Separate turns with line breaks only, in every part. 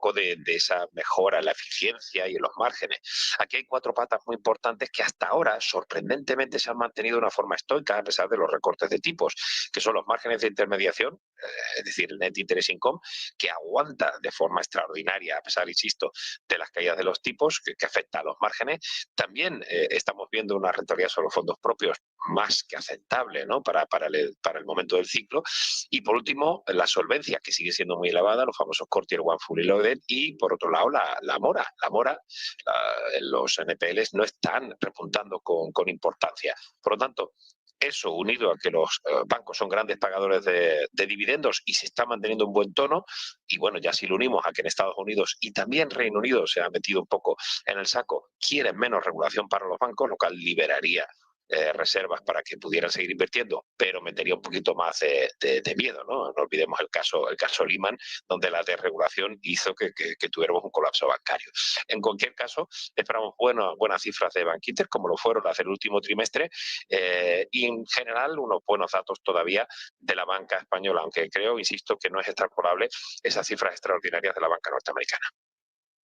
poco de esa mejora en la eficiencia y en los márgenes. Aquí hay 4 patas muy importantes que hasta ahora, sorprendentemente, se han mantenido de una forma estoica a pesar de los recortes de tipos, que son los márgenes de intermediación, es decir, el net interest income, que aguanta de forma extraordinaria, a pesar, insisto, de las caídas de los tipos, que afecta a los márgenes. También estamos viendo una rentabilidad sobre los fondos propios más que aceptable, ¿no? para el momento del ciclo. Y por último, la solvencia, que sigue siendo muy elevada, los famosos core tier 1 fully loaded, y por otro lado la mora. Los NPLs no están repuntando con importancia. Por lo tanto, eso unido a que los bancos son grandes pagadores de dividendos y se está manteniendo un buen tono, y bueno, ya si lo unimos a que en Estados Unidos y también Reino Unido se ha metido un poco en el saco, quieren menos regulación para los bancos, lo cual liberaría reservas para que pudieran seguir invirtiendo, pero metería un poquito más de miedo, ¿no? No olvidemos el caso Lehman, donde la desregulación hizo que tuviéramos un colapso bancario. En cualquier caso, esperamos buenas cifras de Bankinter, como lo fueron las del último trimestre, y en general unos buenos datos todavía de la banca española, aunque creo, insisto, que no es extrapolable esas cifras extraordinarias de la banca norteamericana.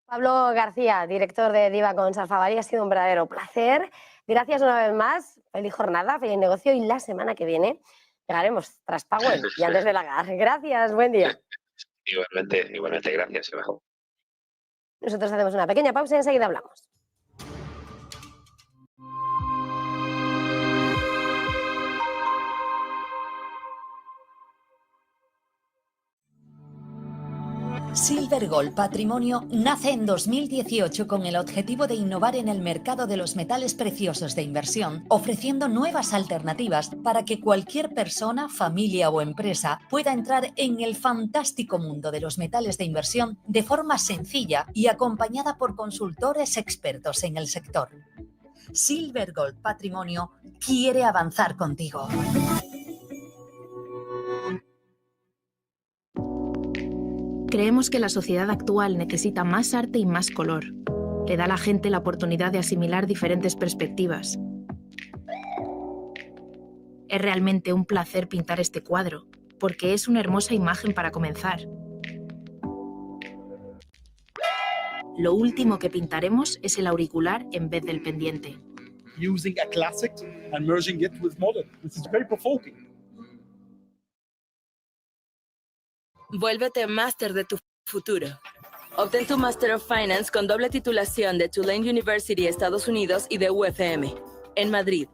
Pablo García, director de Diva con Salfavari, ha sido un verdadero placer. Gracias una vez más, feliz jornada, feliz negocio, y la semana que viene llegaremos tras Powell y antes de Lagarde. Gracias, buen día.
Igualmente, gracias, Eva.
Nosotros hacemos una pequeña pausa y enseguida hablamos.
Silver Gold Patrimonio nace en 2018 con el objetivo de innovar en el mercado de los metales preciosos de inversión, ofreciendo nuevas alternativas para que cualquier persona, familia o empresa pueda entrar en el fantástico mundo de los metales de inversión de forma sencilla y acompañada por consultores expertos en el sector. Silver Gold Patrimonio quiere avanzar contigo.
Creemos que la sociedad actual necesita más arte y más color. Le da a la gente la oportunidad de asimilar diferentes perspectivas. Es realmente un placer pintar este cuadro, porque es una hermosa imagen para comenzar. Lo último que pintaremos es el auricular en vez del pendiente.
Using a classic and merging it with modern. This is very provoking.
Vuélvete máster de tu futuro. Obtén tu Master of Finance con doble titulación de Tulane University, Estados Unidos, y de UFM, en Madrid.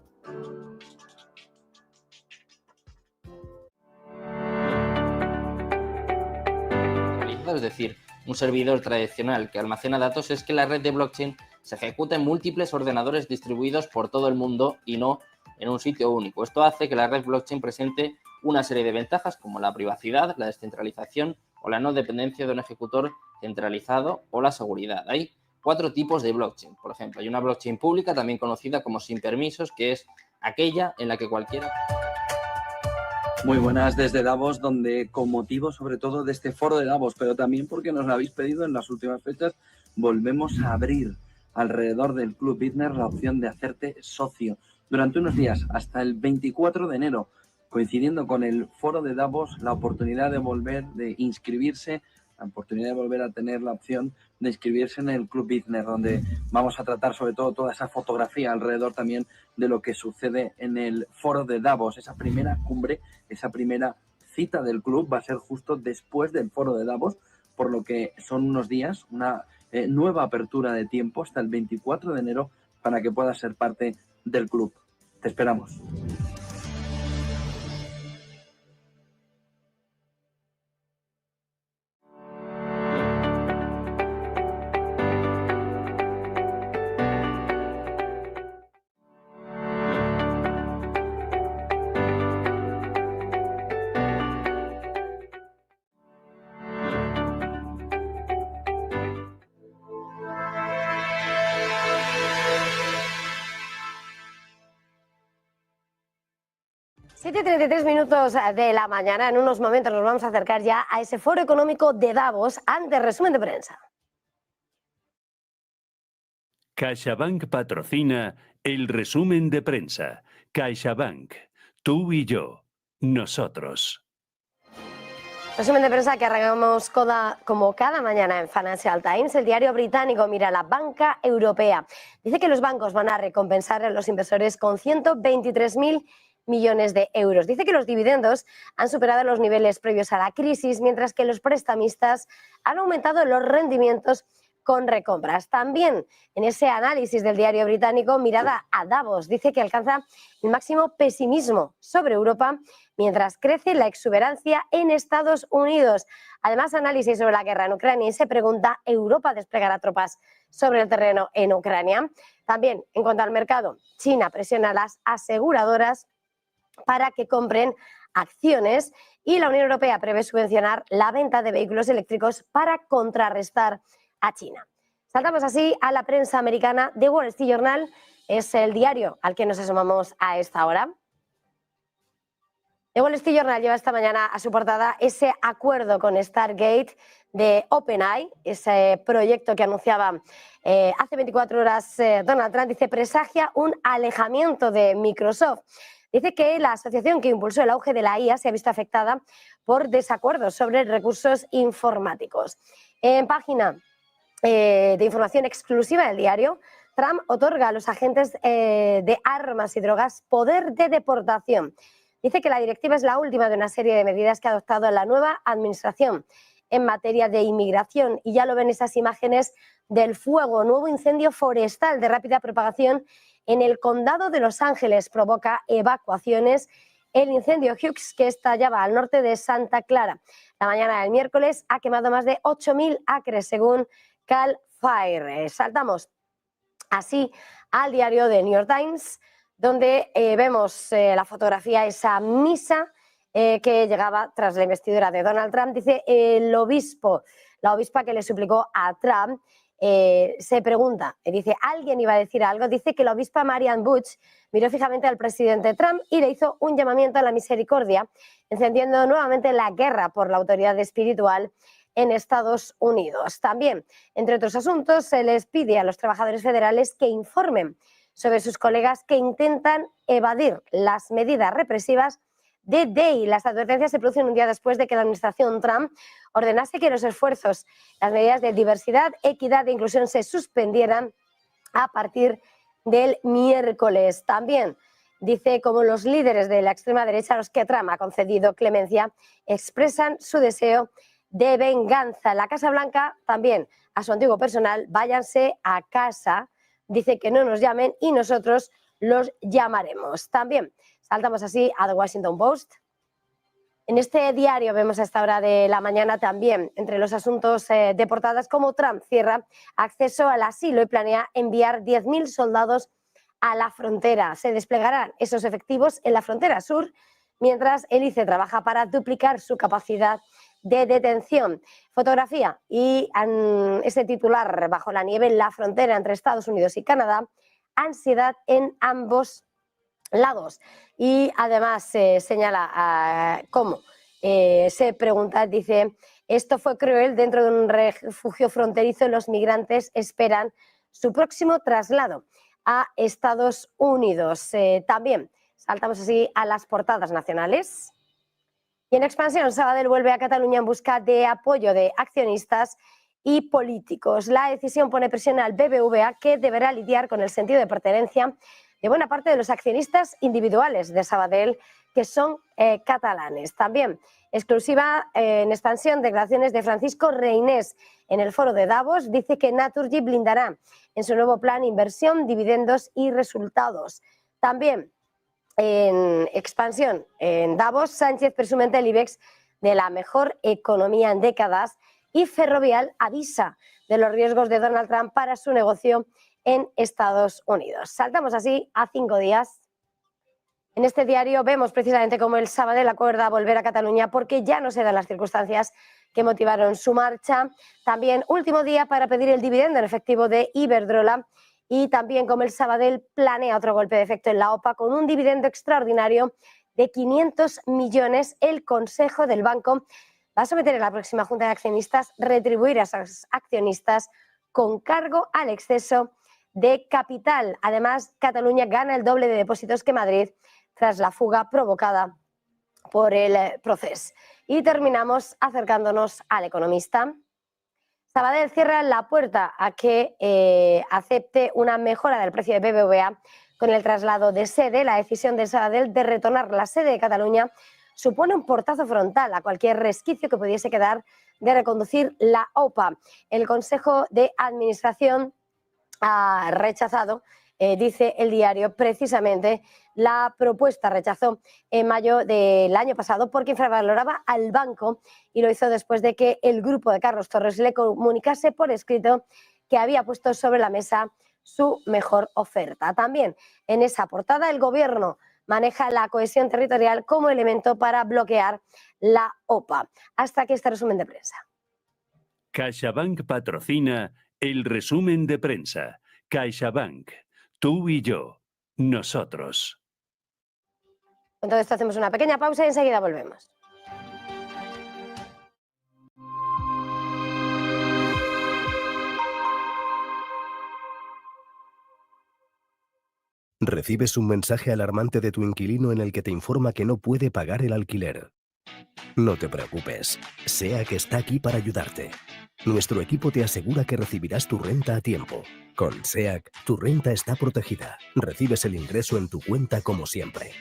Es decir, un servidor tradicional que almacena datos, es que la red de blockchain se ejecuta en múltiples ordenadores distribuidos por todo el mundo y no en un sitio único. Esto hace que la red blockchain presente una serie de ventajas como la privacidad, la descentralización o la no dependencia de un ejecutor centralizado o la seguridad. Hay 4 tipos de blockchain. Por ejemplo, hay una blockchain pública, también conocida como sin permisos, que es aquella en la que cualquiera...
Muy buenas desde Davos, donde con motivo sobre todo de este foro de Davos, pero también porque nos lo habéis pedido en las últimas fechas, volvemos a abrir alrededor del Club Business la opción de hacerte socio durante unos días, hasta el 24 de enero, coincidiendo con el foro de Davos, la oportunidad de volver de inscribirse, la oportunidad de volver a tener la opción de inscribirse en el Club Business, donde vamos a tratar sobre todo toda esa fotografía alrededor también de lo que sucede en el foro de Davos. Esa primera cumbre, esa primera cita del club va a ser justo después del foro de Davos, por lo que son unos días, una nueva apertura de tiempo hasta el 24 de enero para que puedas ser parte del club. Te esperamos.
Siete 33 minutos de la mañana. En unos momentos nos vamos a acercar ya a ese foro económico de Davos. Antes, resumen de prensa.
CaixaBank patrocina el resumen de prensa. CaixaBank, tú y yo, nosotros.
Resumen de prensa que arrancamos como cada mañana en Financial Times. El diario británico mira a la banca europea. Dice que los bancos van a recompensar a los inversores con 123.000 millones de euros. Dice que los dividendos han superado los niveles previos a la crisis, mientras que los prestamistas han aumentado los rendimientos con recompras. También en ese análisis del diario británico, mirada a Davos, dice que alcanza el máximo pesimismo sobre Europa mientras crece la exuberancia en Estados Unidos. Además, análisis sobre la guerra en Ucrania y se pregunta, ¿Europa desplegará tropas sobre el terreno en Ucrania? También, en cuanto al mercado, China presiona a las aseguradoras para que compren acciones y la Unión Europea prevé subvencionar la venta de vehículos eléctricos para contrarrestar a China. Saltamos así a la prensa americana. The Wall Street Journal es el diario al que nos asomamos a esta hora. The Wall Street Journal lleva esta mañana a su portada ese acuerdo con Stargate de OpenAI, ese proyecto que anunciaba hace 24 horas Donald Trump. Dice, presagia un alejamiento de Microsoft. Dice que la asociación que impulsó el auge de la IA se ha visto afectada por desacuerdos sobre recursos informáticos. En página de información exclusiva del diario, Trump otorga a los agentes de armas y drogas poder de deportación. Dice que la directiva es la última de una serie de medidas que ha adoptado la nueva administración en materia de inmigración. Y ya lo ven esas imágenes del fuego, nuevo incendio forestal de rápida propagación en el condado de Los Ángeles. Provoca evacuaciones. El incendio Hughes, que estallaba al norte de Santa Clara la mañana del miércoles, ha quemado más de 8.000 acres, según Cal Fire. Saltamos así al diario de New York Times, donde vemos la fotografía, esa misa que llegaba tras la investidura de Donald Trump. Dice el obispo, la obispa que le suplicó a Trump, se pregunta, dice, ¿alguien iba a decir algo? Dice que la obispa Marianne Butch miró fijamente al presidente Trump y le hizo un llamamiento a la misericordia, encendiendo nuevamente la guerra por la autoridad espiritual en Estados Unidos. También, entre otros asuntos, se les pide a los trabajadores federales que informen sobre sus colegas que intentan evadir las medidas represivas de DEI. Las advertencias se producen un día después de que la administración Trump ordenase que los esfuerzos, las medidas de diversidad, equidad e inclusión se suspendieran a partir del miércoles. También dice como los líderes de la extrema derecha a los que Trump ha concedido clemencia expresan su deseo de venganza. La Casa Blanca también a su antiguo personal, váyanse a casa, dice que no nos llamen y nosotros los llamaremos. También saltamos así a The Washington Post. En este diario vemos a esta hora de la mañana también, entre los asuntos de portadas, como Trump cierra acceso al asilo y planea enviar 10.000 soldados a la frontera. Se desplegarán esos efectivos en la frontera sur, mientras el ICE trabaja para duplicar su capacidad de detención. Fotografía y ese titular bajo la nieve en la frontera entre Estados Unidos y Canadá, ansiedad en ambos lados. Y además señala cómo se pregunta, dice, esto fue cruel, dentro de un refugio fronterizo los migrantes esperan su próximo traslado a Estados Unidos. También saltamos así a las portadas nacionales. Y en expansión, Sabadell vuelve a Cataluña en busca de apoyo de accionistas y políticos. La decisión pone presión al BBVA, que deberá lidiar con el sentido de pertenencia de buena parte de los accionistas individuales de Sabadell, que son catalanes. También exclusiva en expansión, declaraciones de Francisco Reynés en el Foro de Davos. Dice que Naturgy blindará en su nuevo plan inversión, dividendos y resultados. También en expansión en Davos, Sánchez presume ante el IBEX de la mejor economía en décadas y Ferrovial avisa de los riesgos de Donald Trump para su negocio en Estados Unidos. Saltamos así a 5 días. En este diario vemos precisamente cómo el Sabadell acuerda volver a Cataluña porque ya no se dan las circunstancias que motivaron su marcha. También último día para pedir el dividendo en efectivo de Iberdrola. Y también como el Sabadell planea otro golpe de efecto en la OPA con un dividendo extraordinario de 500 millones. El Consejo del Banco va a someter en la próxima Junta de Accionistas retribuir a esos accionistas con cargo al exceso de capital. Además, Cataluña gana el doble de depósitos que Madrid tras la fuga provocada por el proceso. Y terminamos acercándonos al Economista. Sabadell cierra la puerta a que acepte una mejora del precio de BBVA con el traslado de sede. La decisión de Sabadell de retornar la sede de Cataluña supone un portazo frontal a cualquier resquicio que pudiese quedar de reconducir la OPA. El Consejo de Administración ha rechazado, dice el diario, precisamente la propuesta. Rechazó en mayo del año pasado porque infravaloraba al banco y lo hizo después de que el grupo de Carlos Torres le comunicase por escrito que había puesto sobre la mesa su mejor oferta. También en esa portada el Gobierno maneja la cohesión territorial como elemento para bloquear la OPA. Hasta aquí este resumen de prensa.
CaixaBank patrocina el resumen de prensa. CaixaBank, tú y yo, nosotros.
Con todo esto hacemos una pequeña pausa y enseguida volvemos.
Recibes un mensaje alarmante de tu inquilino en el que te informa que no puede pagar el alquiler. No te preocupes, SEAC está aquí para ayudarte. Nuestro equipo te asegura que recibirás tu renta a tiempo. Con SEAC, tu renta está protegida. Recibes el ingreso en tu cuenta como siempre.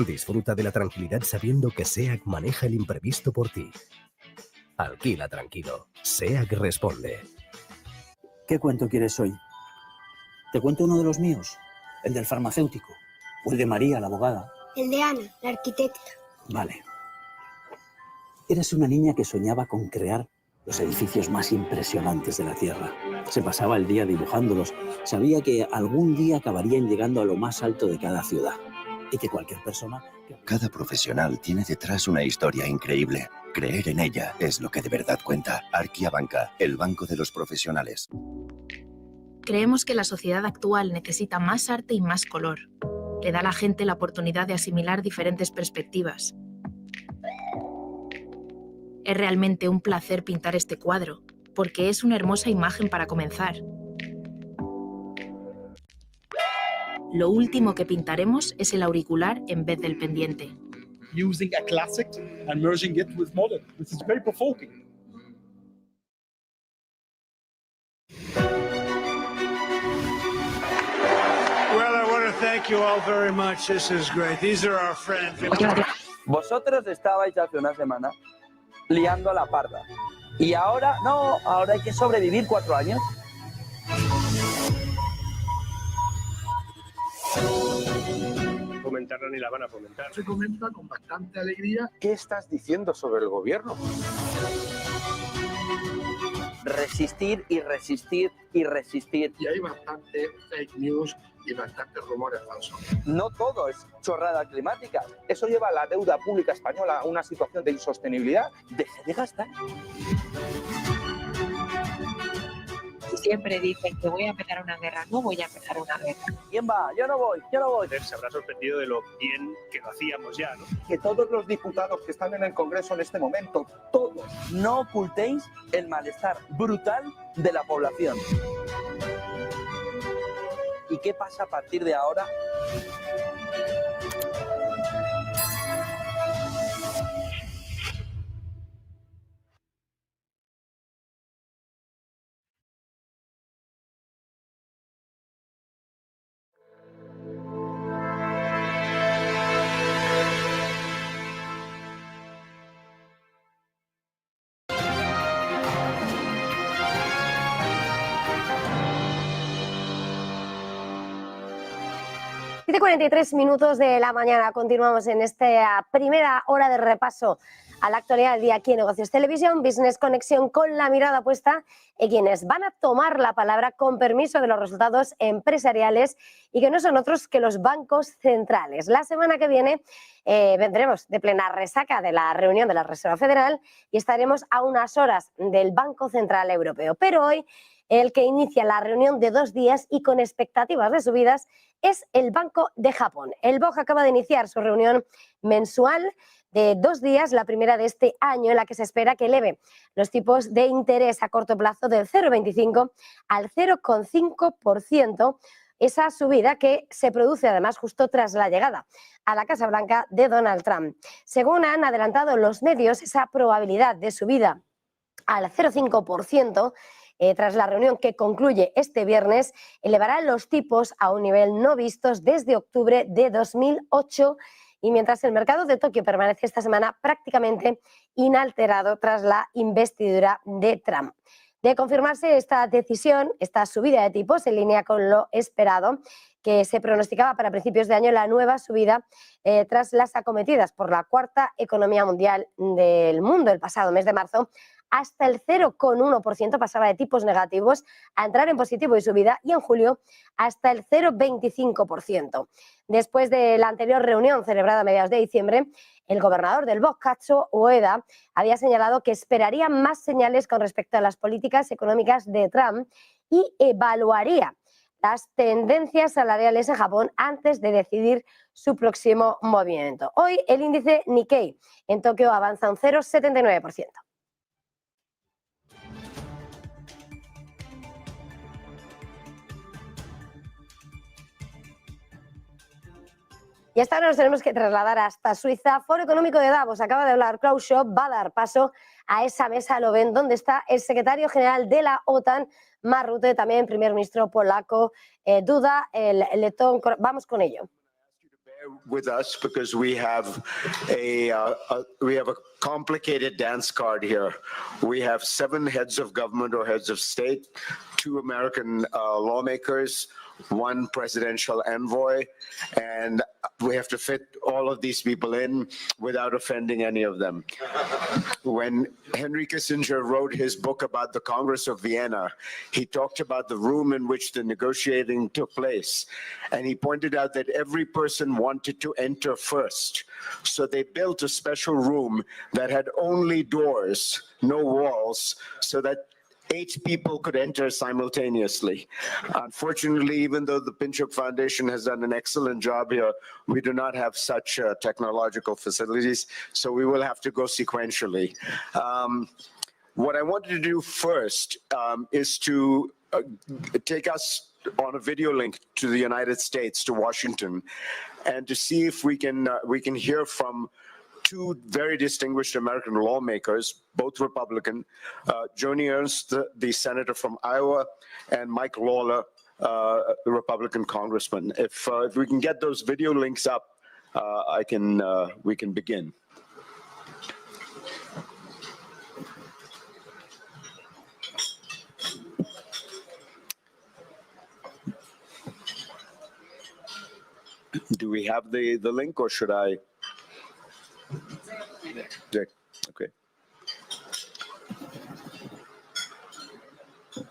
Disfruta de la tranquilidad sabiendo que SEAC maneja el imprevisto por ti. Alquila tranquilo. SEAC responde.
¿Qué cuento quieres hoy? ¿Te cuento uno de los míos? ¿El del farmacéutico? ¿O el de María, la abogada?
El de Ana, la arquitecta.
Vale. Eres una niña que soñaba con crear los edificios más impresionantes de la Tierra. Se pasaba el día dibujándolos. Sabía que algún día acabarían llegando a lo más alto de cada ciudad. Y que cualquier persona...
Cada profesional tiene detrás una historia increíble. Creer en ella es lo que de verdad cuenta. Arquia Banca, el banco de los profesionales.
Creemos que la sociedad actual necesita más arte y más color. Le da a la gente la oportunidad de asimilar diferentes perspectivas. Es realmente un placer pintar este cuadro, porque es una hermosa imagen para comenzar. Lo último que pintaremos es el auricular en vez del pendiente.
Using a classic and merging it with modern. This is very provoking.
Well, I want to thank you all very much. This is great. These are our friends.
Vosotros estabais hace una semana liando a la parda. Y ahora, no, ahora hay que sobrevivir 4 años.
Comentarla ni la van a comentar.
Se comenta con bastante alegría.
¿Qué estás diciendo sobre el gobierno?
Resistir y resistir y resistir.
Y hay bastante fake news y bastantes rumores falsos.
No todo es chorrada climática. Eso lleva a la deuda pública española a una situación de insostenibilidad. Deje de gastar.
Siempre dicen que voy a empezar una guerra. No voy a empezar una guerra.
¿Quién va? Yo no voy, yo no voy.
Se habrá sorprendido de lo bien que lo hacíamos ya, ¿no?
Que todos los diputados que están en el Congreso en este momento, todos,
no ocultéis el malestar brutal de la población. ¿Y qué pasa a partir de ahora?
Siete 43 minutos de la mañana. Continuamos en esta primera hora de repaso a la actualidad del día aquí en Negocios Televisión, Business Conexión, con la mirada puesta en quienes van a tomar la palabra con permiso de los resultados empresariales y que no son otros que los bancos centrales. La semana que viene vendremos de plena resaca de la reunión de la Reserva Federal y estaremos a unas horas del Banco Central Europeo. Pero hoy el que inicia la reunión de 2 días y con expectativas de subidas es el Banco de Japón. El BOJ acaba de iniciar su reunión mensual de 2 días, la primera de este año, en la que se espera que eleve los tipos de interés a corto plazo del 0,25 al 0,5%, esa subida que se produce además justo tras la llegada a la Casa Blanca de Donald Trump. Según han adelantado los medios, esa probabilidad de subida al 0,5% tras la reunión que concluye este viernes elevará los tipos a un nivel no vistos desde octubre de 2008, y mientras el mercado de Tokio permanece esta semana prácticamente inalterado tras la investidura de Trump. De confirmarse esta decisión, esta subida de tipos en línea con lo esperado, que se pronosticaba para principios de año, la nueva subida tras las acometidas por la cuarta economía mundial del mundo el pasado mes de marzo, hasta el 0,1% pasaba de tipos negativos a entrar en positivo y subida, y en julio hasta el 0,25%. Después de la anterior reunión celebrada a mediados de diciembre, el gobernador del Bokatso, Ueda, había señalado que esperaría más señales con respecto a las políticas económicas de Trump y evaluaría las tendencias salariales en Japón antes de decidir su próximo movimiento. Hoy el índice Nikkei en Tokio avanza un 0,79%. Y hasta ahora nos tenemos que trasladar hasta Suiza. Foro Económico de Davos, acaba de hablar Croo, va a dar paso a esa mesa, lo ven, donde está el Secretario General de la OTAN, Rutte, también Primer Ministro polaco, Duda, el letón. Vamos con ello.
With us because we have a complicated dance card here. We have 7 heads of government or heads of state, 2 American lawmakers, 1 presidential envoy, and we have to fit all of these people in without offending any of them. When Henry Kissinger wrote his book about the Congress of Vienna, he talked about the room in which the negotiating took place, and he pointed out that every person wanted to enter first. So they built a special room that had only doors, no walls, so that 8 people could enter simultaneously. Unfortunately, even though the Pinchuk Foundation has done an excellent job here, we do not have such technological facilities, so we will have to go sequentially. What I wanted to do first is to take us on a video link to the United States, to Washington, and to see if we can hear from 2 very distinguished American lawmakers, both Republican, Joni Ernst, the senator from Iowa, and Mike Lawler, the Republican congressman. If we can get those video links up, we can begin. Do we have the link, or should I? Okay.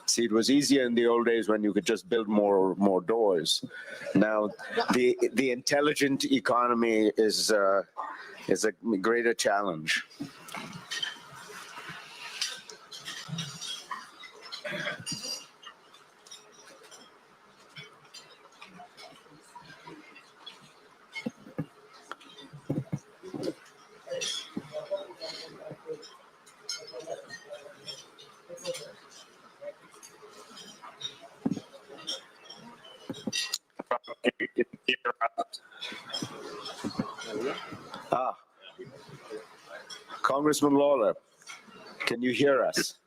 See, it was easier in the old days when you could just build more doors. Now, the intelligent economy is a greater challenge. Congressman Lawler, can you hear us?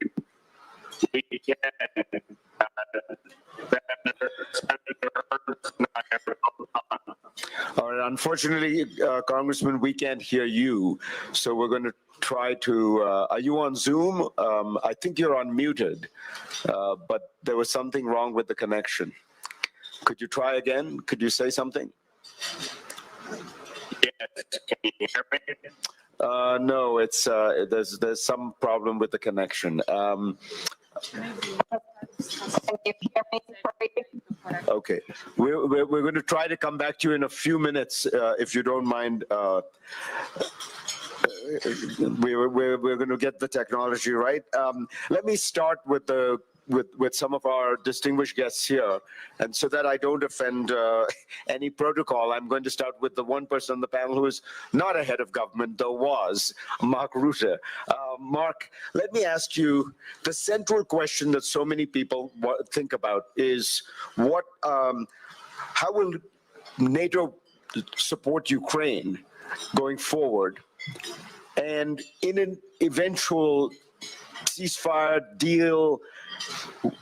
All right, unfortunately, Congressman, we can't hear you, so we're going to try to, are you on Zoom? I think you're unmuted, but there was something wrong with the connection. Could you try again? Could you say something? Yes, can you hear me? No, it's there's some problem with the connection. Okay, we're going to try to come back to you in a few minutes, if you don't mind. We're going to get the technology right. Let me start with the with some of our distinguished guests here. And so that I don't offend any protocol, I'm going to start with the one person on the panel who is not a head of government, though was, Mark Rutte. Mark, let me ask you, the central question that so many people think about is how will NATO support Ukraine going forward? And in an eventual ceasefire deal,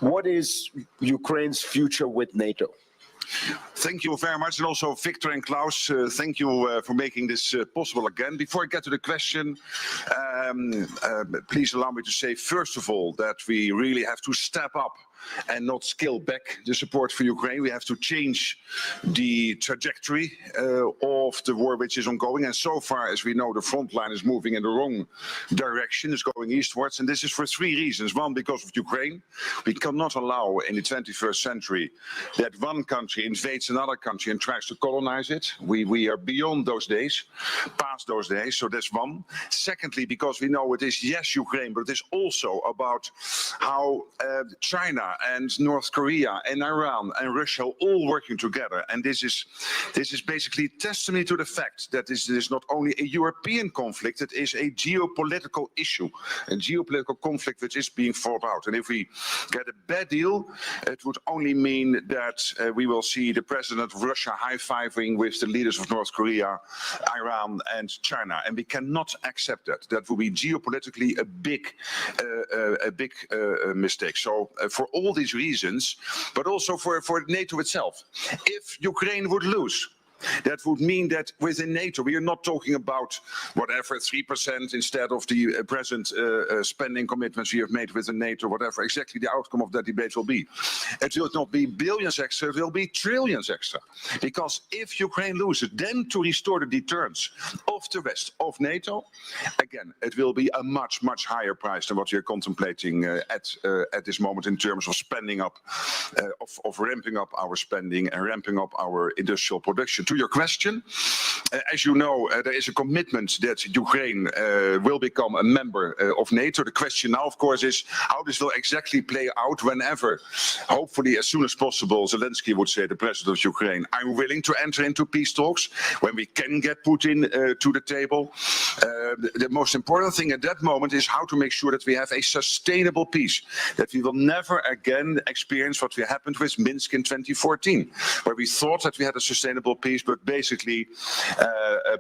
what is Ukraine's future with NATO?
Thank you very much, and also Victor and Klaus, thank you for making this possible again. Before I get to the question, please allow me to say, first of all, that we really have to step up and not scale back the support for Ukraine. We have to change the trajectory of the war which is ongoing. And so far, as we know, the front line is moving in the wrong direction, is going eastwards. And this is for three reasons. One, because of Ukraine. We cannot allow in the 21st century that one country invades another country and tries to colonize it. We are beyond those days, past those days. So that's one. Secondly, because we know it is, yes, Ukraine, but it is also about how China and North Korea and Iran and Russia are all working together. And this is basically testimony to the fact that this is not only a European conflict, it is a geopolitical issue, a geopolitical conflict which is being fought out. And if we get a bad deal, it would only mean that we will see the president of Russia high-fiving with the leaders of North Korea, Iran and China. And we cannot accept that. That would be geopolitically a big mistake. So for all these reasons, but also for NATO itself, if Ukraine would lose, that would mean that within NATO, we are not talking about whatever 3% instead of the present spending commitments we have made within NATO, whatever exactly the outcome of that debate will be. It will not be billions extra, it will be trillions extra. Because if Ukraine loses, then to restore the deterrence of the West, of NATO, again, it will be a much, much higher price than what we are contemplating at this moment in terms of spending up, of ramping up our spending and ramping up our industrial production. To your question, as you know, there is a commitment that Ukraine will become a member of NATO. The question now, of course, is how this will exactly play out whenever, hopefully as soon as possible, Zelensky would say, the president of Ukraine, I'm willing to enter into peace talks when we can get Putin to the table. The most important thing at that moment is how to make sure that we have a sustainable peace, that we will never again experience what happened with Minsk in 2014, where we thought that we had a sustainable peace, but basically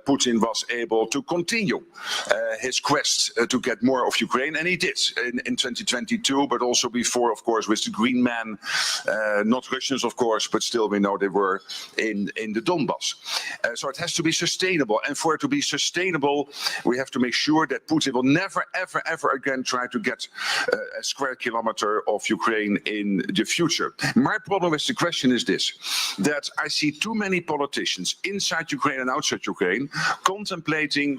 Putin was able to continue his quest to get more of Ukraine, and he did in 2022, but also before, of course, with the Green Man, not Russians, of course, but still we know they were in the Donbass. So it has to be sustainable, and for it to be sustainable, we have to make sure that Putin will never, ever, ever again try to get a square kilometer of Ukraine in the future. My problem with the question is this, that I see too many politicians inside Ukraine and outside Ukraine contemplating,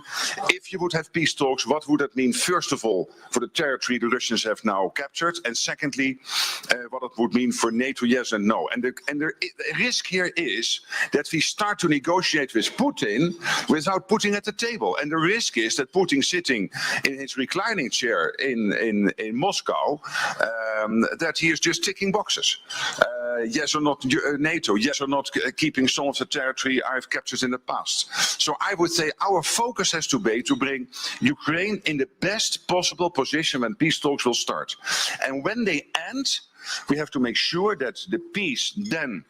if you would have peace talks, what would that mean, first of all, for the territory the Russians have now captured, and secondly, what it would mean for NATO, yes and no. And the risk here is that we start to negotiate with Putin without Putin at the table. And the risk is that Putin sitting in his reclining chair in Moscow, that he is just ticking boxes. Yes or not NATO, yes or not keeping some of the territory I've captured in the past. So I would say our focus has to be to bring Ukraine in the best possible position when peace talks will start. And when they end, we have to make sure that the peace then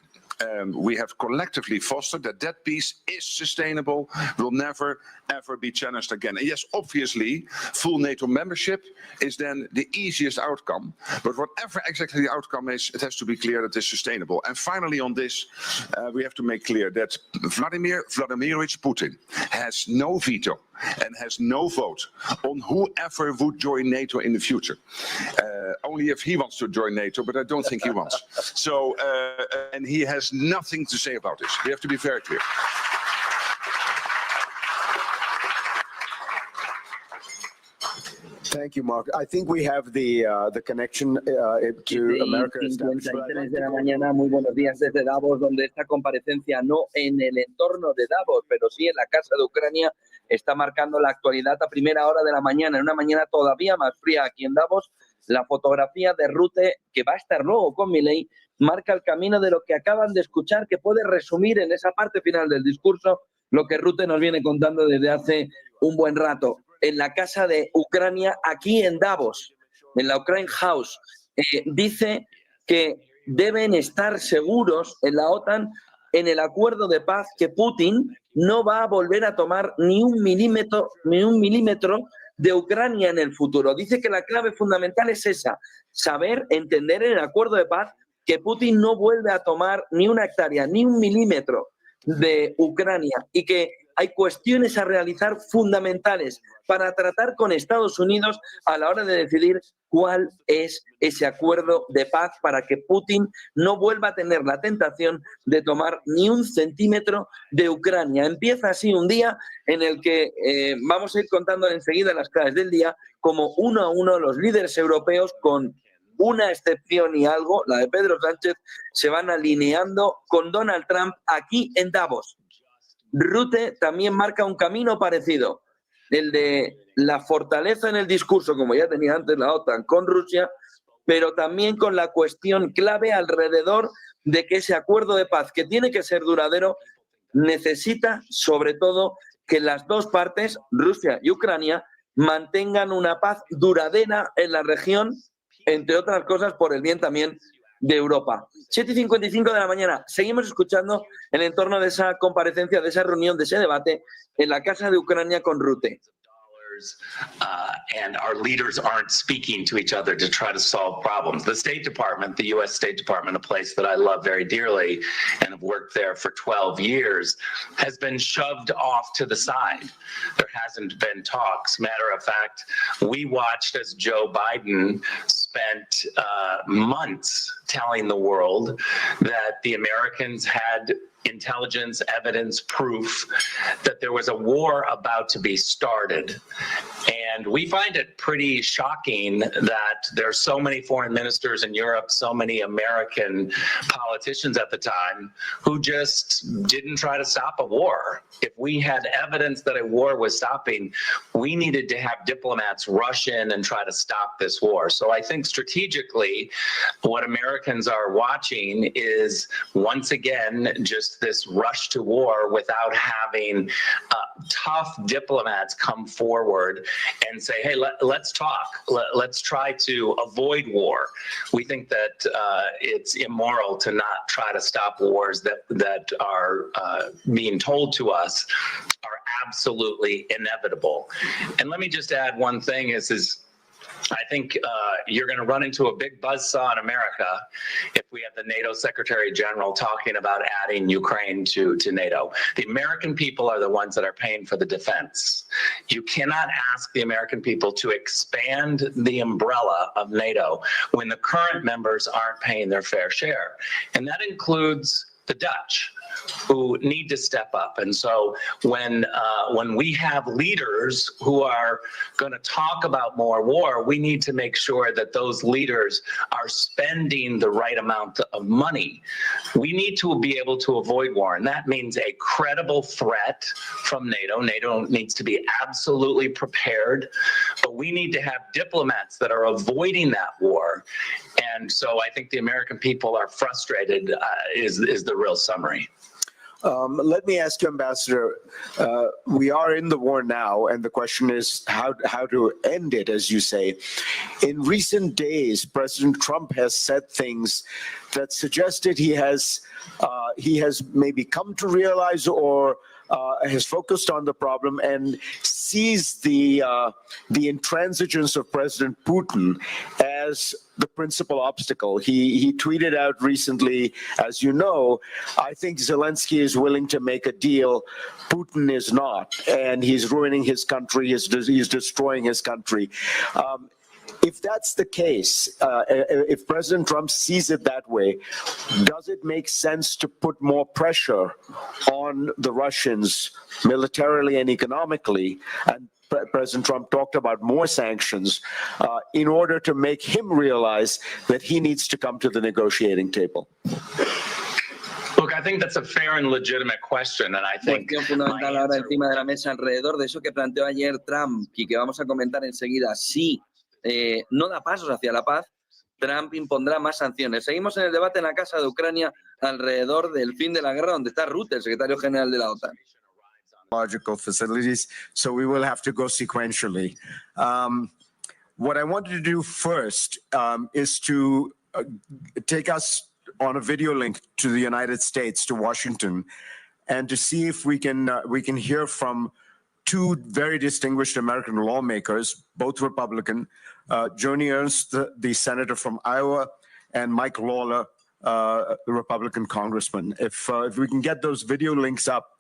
we have collectively fostered, that peace is sustainable, will never, ever be challenged again. And yes, obviously, full NATO membership is then the easiest outcome. But whatever exactly the outcome is, it has to be clear that it's sustainable. And finally on this, we have to make clear that Vladimir Vladimirovich Putin has no veto and has no vote on whoever would join NATO in the future. Only if he wants to join NATO, but I don't think he wants. So, and he has nothing to say about this. We have to be very clear.
Thank you, Mark. I think we have the connection to America.
53 de la mañana, muy buenos días desde Davos, donde esta comparecencia no en el entorno de Davos, pero sí en la casa de Ucrania, está marcando la actualidad a primera hora de la mañana, en una mañana todavía más fría aquí en Davos. La fotografía de Rutte, que va a estar luego con Milei, marca el camino de lo que acaban de escuchar, que puede resumir en esa parte final del discurso lo que Rutte nos viene contando desde hace un buen rato. En la casa de Ucrania, aquí en Davos, en la Ukraine House, dice que deben estar seguros en la OTAN en el acuerdo de paz, que Putin no va a volver a tomar ni un milímetro de Ucrania en el futuro. Dice que la clave fundamental es esa, saber entender en el acuerdo de paz que Putin no vuelve a tomar ni una hectárea, ni un milímetro de Ucrania, y que hay cuestiones a realizar fundamentales para tratar con Estados Unidos a la hora de decidir cuál es ese acuerdo de paz para que Putin no vuelva a tener la tentación de tomar ni un centímetro de Ucrania. Empieza así un día en el que vamos a ir contando enseguida las claves del día, como uno a uno los líderes europeos, con una excepción y algo, la de Pedro Sánchez, se van alineando con Donald Trump aquí en Davos. Rutte también marca un camino parecido, el de la fortaleza en el discurso, como ya tenía antes la OTAN con Rusia, pero también con la cuestión clave alrededor de que ese acuerdo de paz, que tiene que ser duradero, necesita sobre todo que las dos partes, Rusia y Ucrania, mantengan una paz duradera en la región, entre otras cosas por el bien también de Europa. 7:55 de la mañana. Seguimos escuchando en entorno de esa comparecencia, de esa reunión, de ese debate en la casa de Ucrania con Rutte.
And our leaders aren't speaking to each other to try to solve problems. The State Department, the U.S. State Department, a place that I love very dearly and have worked there for 12 years, has been shoved off to the side. There hasn't been talks. Matter of fact, we watched as Joe Biden spent months telling the world that the Americans had intelligence, evidence, proof that there was a war about to be started. And we find it pretty shocking that there's so many foreign ministers in Europe, so many American politicians at the time who just didn't try to stop a war. If we had evidence that a war was stopping, we needed to have diplomats rush in and try to stop this war. So I think strategically, what Americans are watching is, once again, just this rush to war without having tough diplomats come forward and say, hey, let's talk. Let's try to avoid war. We think that it's immoral to not try to stop wars that are being told to us are absolutely inevitable. And let me just add one thing is I think you're going to run into a big buzzsaw in America if we have the NATO Secretary General talking about adding Ukraine to NATO. The American people are the ones that are paying for the defense. You cannot ask the American people to expand the umbrella of NATO when the current members aren't paying their fair share. And that includes the Dutch, who need to step up. And so when we have leaders who are going to talk about more war, we need to make sure that those leaders are spending the right amount of money. We need to be able to avoid war, and that means a credible threat from NATO. NATO needs to be absolutely prepared, but we need to have diplomats that are avoiding that war. And so I think the American people are frustrated, is the real summary.
Let me ask you, Ambassador, we are in the war now, and the question is how to end it, as you say. In recent days, President Trump has said things that suggested he has maybe come to realize or has focused on the problem and sees the intransigence of President Putin as the principal obstacle. He tweeted out recently, as you know, I think Zelensky is willing to make a deal. Putin is not, and he's ruining his country. He's destroying his country. If that's the case, if President Trump sees it that way, does it make sense to put more pressure on the Russians militarily and economically? And President Trump talked about more sanctions in order to make him realize that he needs to come to the negotiating table.
Look, I think that's a fair and legitimate question, and I think
fundamental ahora encima de la mesa alrededor de eso que planteó ayer Trump y que vamos a comentar enseguida. Sí, no da pasos hacia la paz, Trump impondrá más sanciones. Seguimos en el debate en la Casa de Ucrania alrededor del fin de la guerra, donde está Rutte, el secretario general de la OTAN.
Logical facilities, so we will have to go sequentially. What I wanted to do first is to take us on a video link to the United States, to Washington, and to see if we can hear from two very distinguished American lawmakers, both Republican, Joni Ernst, the senator from Iowa, and Mike Lawler, the Republican congressman. If we can get those video links up,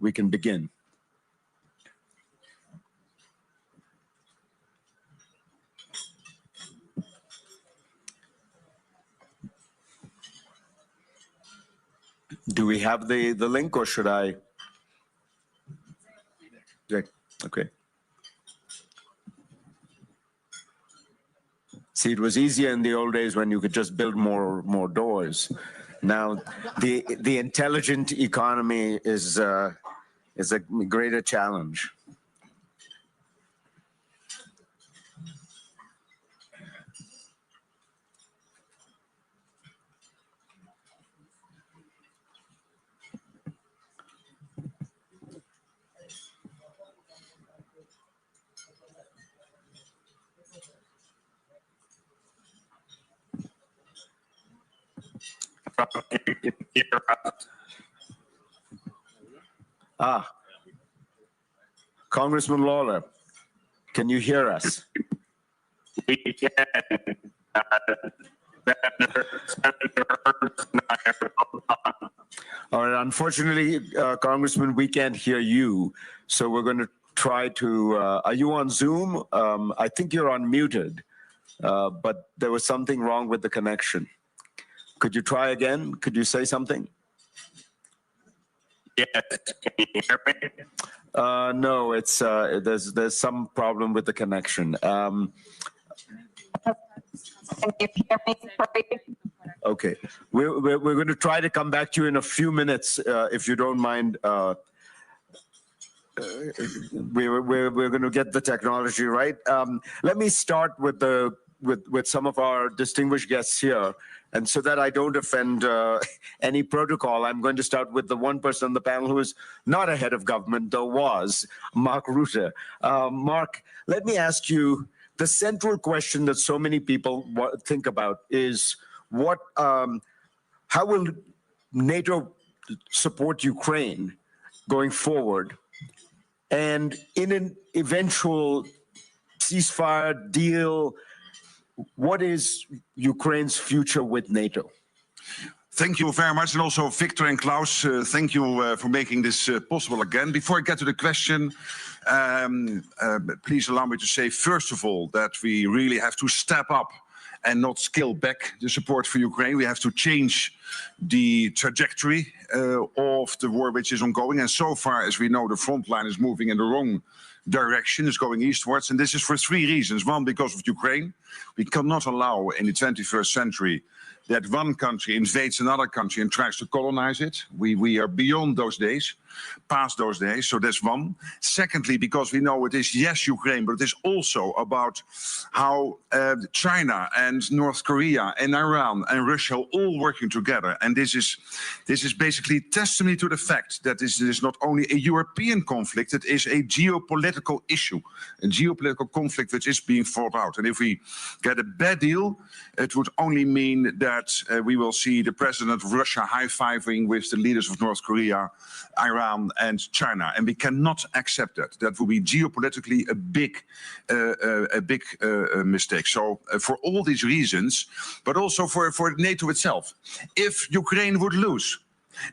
we can begin. Do we have the link, or should I? Okay. See, it was easier in the old days when you could just build more doors. Now, the intelligent economy is a greater challenge. Congressman Lawler, can you hear us?
We can.
All right, unfortunately, Congressman, we can't hear you, so we're going to try to, are you on Zoom? I think you're unmuted, but there was something wrong with the connection. Could you try again? Could you say something?
Yes, can you hear me?
No, it's there's some problem with the connection.
Can you hear me?
Okay, we're going to try to come back to you in a few minutes, if you don't mind. We're going to get the technology right. Let me start with some of our distinguished guests here. And so that I don't offend any protocol, I'm going to start with the one person on the panel who is not a head of government, though was, Mark Rutte. Mark, let me ask you, the central question that so many people think about is how will NATO support Ukraine going forward? And in an eventual ceasefire deal, what is Ukraine's future with NATO?
Thank you very much. And also Victor and Klaus, thank you for making this possible again. Before I get to the question, please allow me to say, first of all, that we really have to step up and not scale back the support for Ukraine. We have to change the trajectory of the war which is ongoing. And so far as we know, the front line is moving in the wrong direction, is going eastwards. And this is for three reasons. One, because of Ukraine. We cannot allow in the 21st century that one country invades another country and tries to colonize it. We are beyond those days, past those days, so that's one. Secondly, because we know it is, yes, Ukraine, but it is also about how China and North Korea and Iran and Russia are all working together. And this is basically testimony to the fact that this is not only a European conflict, it is a geopolitical issue, a geopolitical conflict which is being fought out. And if we get a bad deal, it would only mean that we will see the president of Russia high-fiving with the leaders of North Korea, Iran and China. And we cannot accept that. That will be geopolitically a big mistake. So for all these reasons, but also for NATO itself, if Ukraine would lose,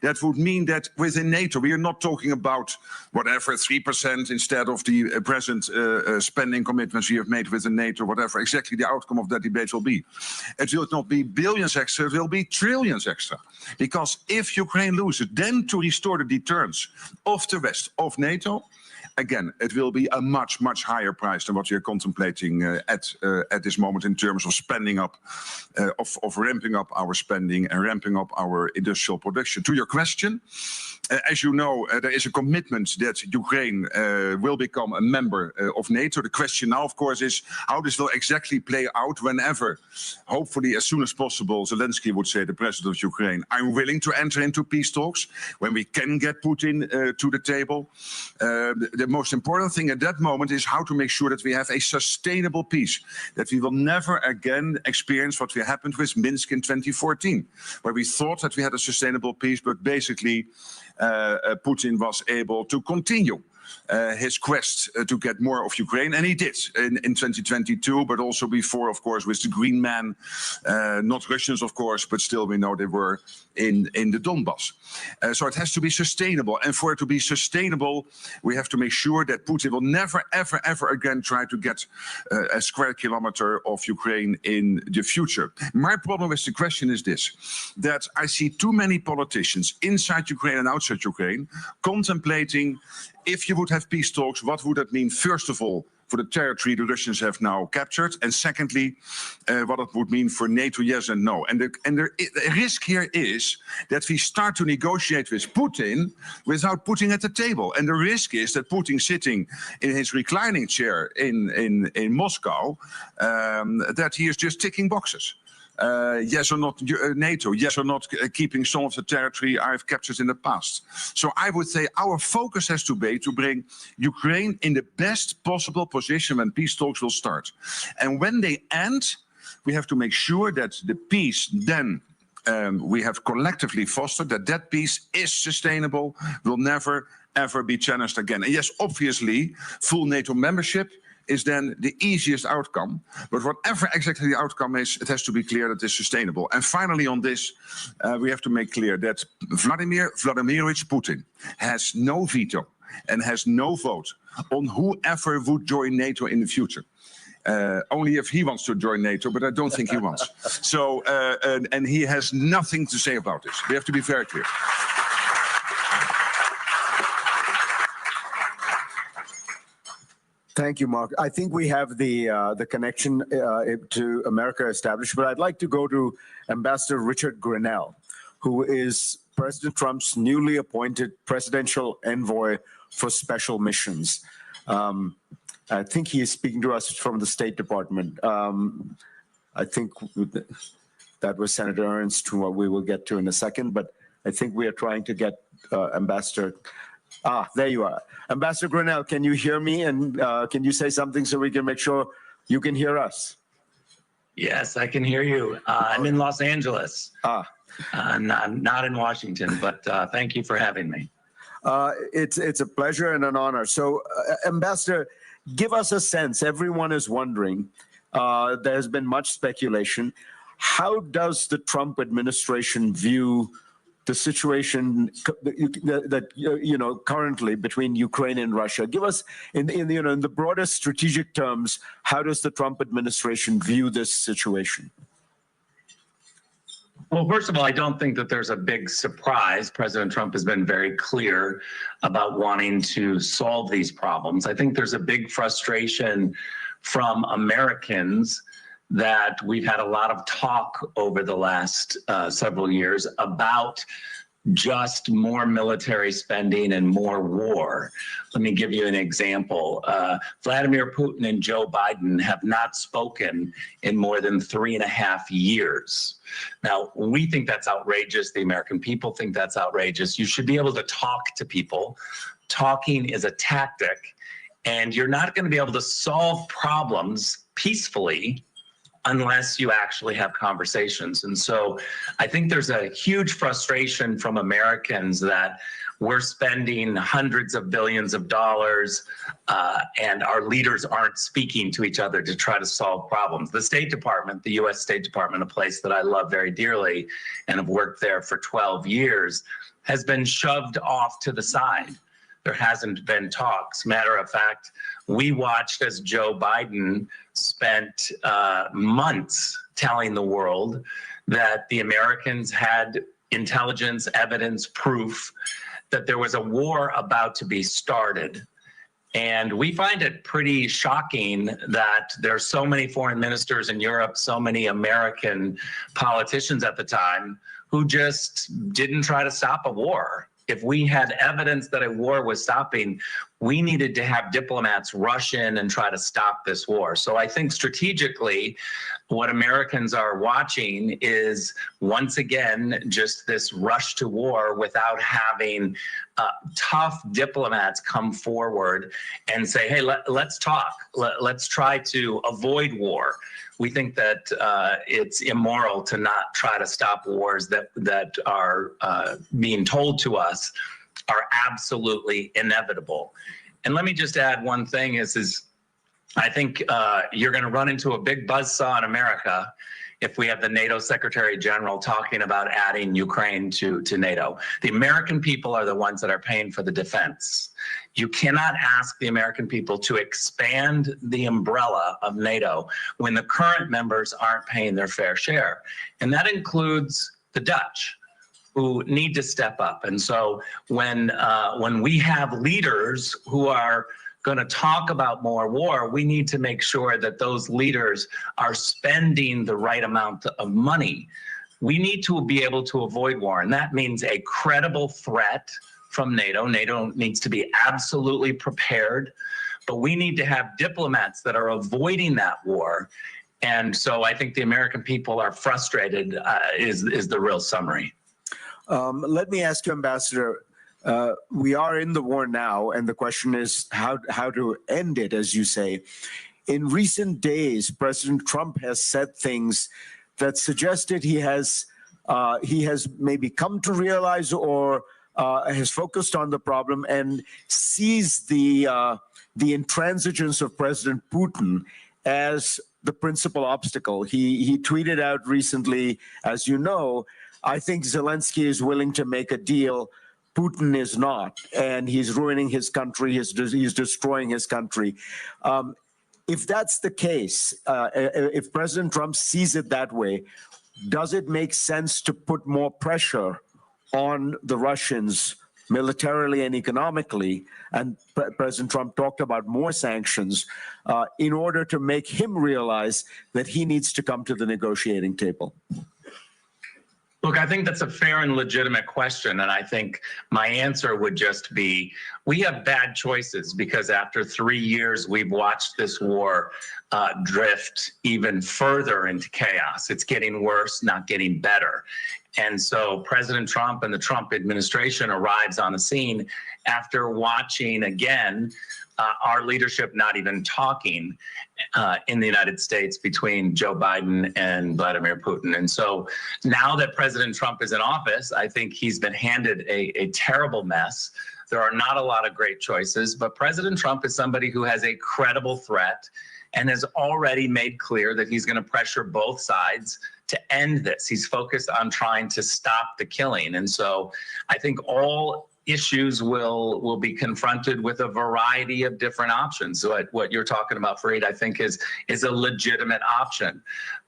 that would mean that within NATO, we are not talking about whatever 3% instead of the present spending commitments we have made within NATO, whatever exactly the outcome of that debate will be. It will not be billions extra, it will be trillions extra. Because if Ukraine loses, then to restore the deterrence of the West, of NATO, again, it will be a much, much higher price than what we are contemplating at this moment in terms of spending up, of ramping up our spending and ramping up our industrial production. To your question, as you know, there is a commitment that Ukraine will become a member of NATO. The question now, of course, is how this will exactly play out whenever, hopefully as soon as possible, Zelensky would say, the president of Ukraine, I'm willing to enter into peace talks when we can get Putin to the table. The most important thing at that moment is how to make sure that we have a sustainable peace, that we will never again experience what happened with Minsk in 2014, where we thought that we had a sustainable peace, but basically Putin was able to continue his quest to get more of Ukraine, and he did in 2022, but also before, of course, with the Green Man, not Russians, of course, but still we know they were in the Donbass. So it has to be sustainable, and for it to be sustainable, we have to make sure that Putin will never, ever, ever again try to get a square kilometer of Ukraine in the future. My problem with the question is this, that I see too many politicians inside Ukraine and outside Ukraine contemplating, if you would have peace talks, what would that mean, first of all, for the territory the Russians have now captured, and secondly, what it would mean for NATO, yes and no. And the risk here is that we start to negotiate with Putin without Putin at the table. And the risk is that Putin sitting in his reclining chair in Moscow, that he is just ticking boxes. Yes or not NATO, yes or not keeping some of the territory I've captured in the past. So I would say our focus has to be to bring Ukraine in the best possible position when peace talks will start. And when they end, we have to make sure that the peace then we have collectively fostered, that peace is sustainable, will never ever be challenged again. And yes, obviously, full NATO membership is then the easiest outcome. But whatever exactly the outcome is, it has to be clear that it's sustainable. And finally on this, we have to make clear that Vladimir Vladimirovich Putin has no veto and has no vote on whoever would join NATO in the future. Only if he wants to join NATO, but I don't think he wants. So, and he has nothing to say about this. We have to be very clear.
Thank you, Mark. I think we have the connection to America established, but I'd like to go to Ambassador Richard Grenell, who is President Trump's newly appointed presidential envoy for special missions. I think he is speaking to us from the State Department. I think that was Senator Ernst, who we will get to in a second, but I think we are trying to get Ambassador. There you are. Ambassador Grenell, can you hear me? And can you say something so we can make sure you can hear us?
Yes, I can hear you. I'm in Los Angeles. I'm not in Washington, but thank you for having me.
It's a pleasure and an honor. So, Ambassador, give us a sense. Everyone is wondering. There has been much speculation. How does the Trump administration view the situation that currently between Ukraine and Russia? Give us, in the broadest strategic terms, how does the Trump administration view this situation?
Well, first of all, I don't think that there's a big surprise. President Trump has been very clear about wanting to solve these problems. I think there's a big frustration from Americans that we've had a lot of talk over the last several years about just more military spending and more war. Let me give you an example. Vladimir Putin and Joe Biden have not spoken in more than 3.5 years. Now, we think that's outrageous. The American people think that's outrageous. You should be able to talk to people. Talking is a tactic, and you're not going to be able to solve problems peacefully unless you actually have conversations. And so I think there's a huge frustration from Americans that we're spending hundreds of billions of dollars and our leaders aren't speaking to each other to try to solve problems. The State Department, the US State Department, a place that I love very dearly and have worked there for 12 years, has been shoved off to the side. There hasn't been talks. Matter of fact, we watched as Joe Biden spent months telling the world that the Americans had intelligence, evidence, proof that there was a war about to be started. And we find it pretty shocking that there's so many foreign ministers in Europe, so many American politicians at the time who just didn't try to stop a war. If we had evidence that a war was stopping, we needed to have diplomats rush in and try to stop this war. So I think strategically, what Americans are watching is, once again, just this rush to war without having tough diplomats come forward and say, hey, let's talk. Let's try to avoid war. We think that it's immoral to not try to stop wars that are being told to us are absolutely inevitable. And let me just add one thing is I think you're going to run into a big buzzsaw in America if we have the NATO Secretary General talking about adding Ukraine to NATO. The American people are the ones that are paying for the defense. You cannot ask the American people to expand the umbrella of NATO when the current members aren't paying their fair share. And that includes the Dutch, who need to step up. And so when we have leaders who are going to talk about more war, we need to make sure that those leaders are spending the right amount of money. We need to be able to avoid war, and that means a credible threat from NATO. NATO needs to be absolutely prepared, but we need to have diplomats that are avoiding that war. And so I think the American people are frustrated, is the real summary.
Let me ask you, Ambassador, we are in the war now, and the question is how to end it, as you say. In recent days, President Trump has said things that suggested he has maybe come to realize or has focused on the problem and sees the intransigence of President Putin as the principal obstacle. He tweeted out recently, as you know, I think Zelensky is willing to make a deal. Putin is not, and he's ruining his country. He's destroying his country. If that's the case, if President Trump sees it that way, does it make sense to put more pressure on the Russians militarily and economically? And President Trump talked about more sanctions in order to make him realize that he needs to come to the negotiating table.
Look, I think that's a fair and legitimate question, and I think my answer would just be, we have bad choices because after 3 years, we've watched this war drift even further into chaos. It's getting worse, not getting better. And so President Trump and the Trump administration arrives on the scene after watching, again, our leadership not even talking in the United States between Joe Biden and Vladimir Putin. And so now that President Trump is in office, I think he's been handed a terrible mess. There are not a lot of great choices, but President Trump is somebody who has a credible threat and has already made clear that he's going to pressure both sides to end this. He's focused on trying to stop the killing. And so I think all issues will be confronted with a variety of different options. So what you're talking about, Fareed, I think is a legitimate option.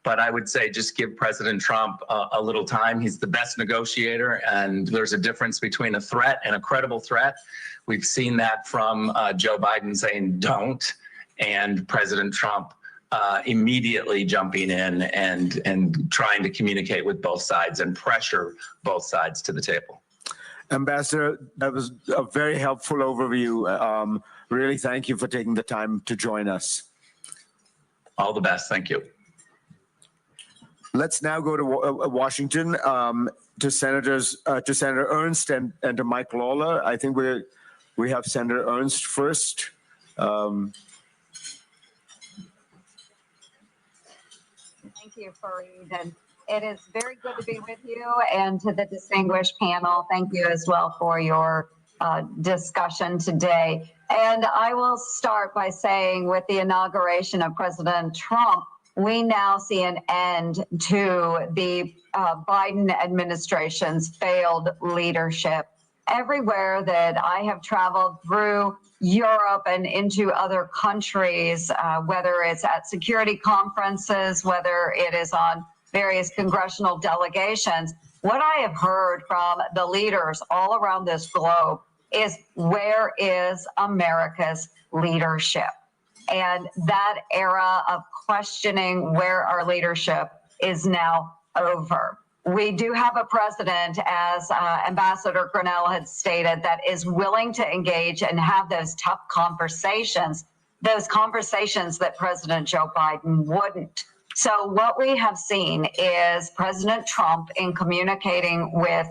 But I would say just give President Trump a little time. He's the best negotiator, and there's a difference between a threat and a credible threat. We've seen that from Joe Biden saying don't, and President Trump immediately jumping in and trying to communicate with both sides and pressure both sides to the table.
Ambassador, that was a very helpful overview. Really, thank you for taking the time to join us.
All the best. Thank you.
Let's now go to Washington, to Senator Ernst and to Mike Lawler. I think we have Senator Ernst first.
Thank you, Fareed. And it is very good to be with you, and to the distinguished panel, thank you as well for your discussion today. And I will start by saying, with the inauguration of President Trump, we now see an end to the Biden administration's failed leadership. Everywhere that I have traveled through Europe and into other countries, whether it's at security conferences, whether it is on various congressional delegations, what I have heard from the leaders all around this globe is where is America's leadership? And that era of questioning where our leadership is now over. We do have a president, as Ambassador Grinnell had stated, that is willing to engage and have those tough conversations, those conversations that President Joe Biden wouldn't. So what we have seen is President Trump, in communicating with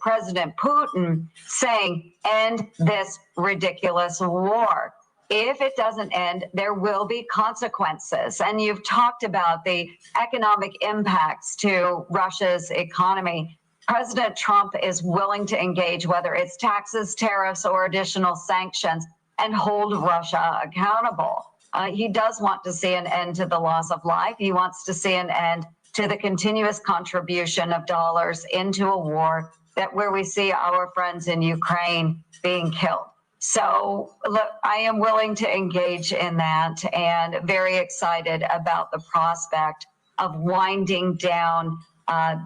President Putin, saying, end this ridiculous war. If it doesn't end, there will be consequences. And you've talked about the economic impacts to Russia's economy. President Trump is willing to engage, whether it's taxes, tariffs, or additional sanctions, and hold Russia accountable. He does want to see an end to the loss of life. He wants to see an end to the continuous contribution of dollars into a war that where we see our friends in Ukraine being killed. So look, I am willing to engage in that and very excited about the prospect of winding down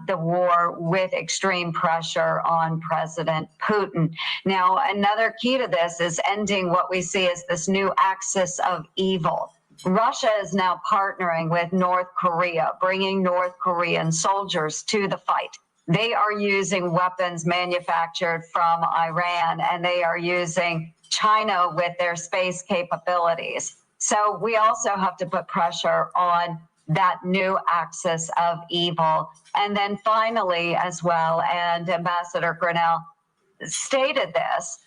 the war with extreme pressure on President Putin. Now, another key to this is ending what we see as this new axis of evil. Russia is now partnering with North Korea, bringing North Korean soldiers to the fight. They are using weapons manufactured from Iran, and they are using China with their space capabilities. So we also have to put pressure on that new axis of evil. And then finally, as well, and Ambassador Grinnell stated this,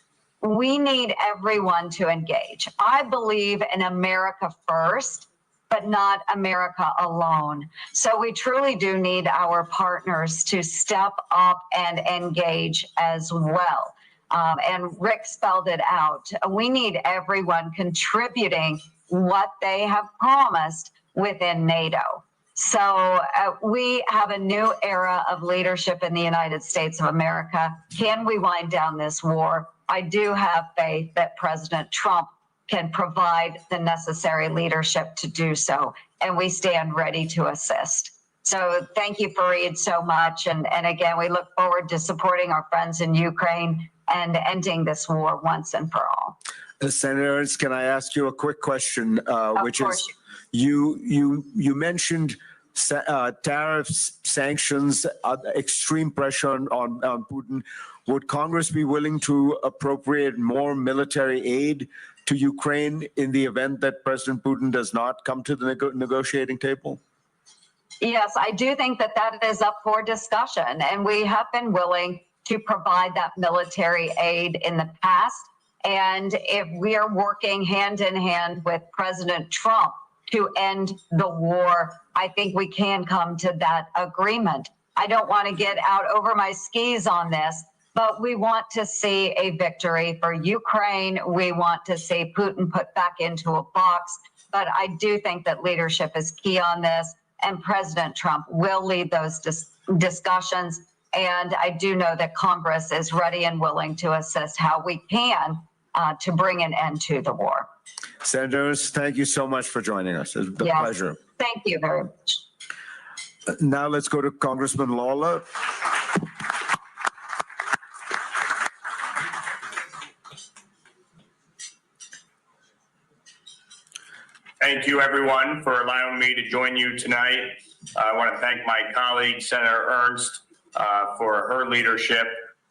we need everyone to engage. I believe in America first, but not America alone. So we truly do need our partners to step up and engage as well. And Rick spelled it out. We need everyone contributing what they have promised within NATO. So we have a new era of leadership in the United States of America. Can we wind down this war? I do have faith that President Trump can provide the necessary leadership to do so, and we stand ready to assist. So thank you, Fareed, so much. And again, we look forward to supporting our friends in Ukraine and ending this war once and for all.
Senator Ernst, can I ask you a quick question, which is, you mentioned tariffs, sanctions, extreme pressure on Putin. Would Congress be willing to appropriate more military aid to Ukraine in the event that President Putin does not come to the negotiating table?
Yes, I do think that that is up for discussion, and we have been willing to provide that military aid in the past. And if we are working hand in hand with President Trump to end the war, I think we can come to that agreement. I don't want to get out over my skis on this, but we want to see a victory for Ukraine. We want to see Putin put back into a box. But I do think that leadership is key on this, and President Trump will lead those discussions. And I do know that Congress is ready and willing to assist how we can to bring an end to the war.
Senators, thank you so much for joining us. It's been a pleasure.
Thank you very much.
Now let's go to Congressman Lawler.
Thank you, everyone, for allowing me to join you tonight. I want to thank my colleague, Senator Ernst, for her leadership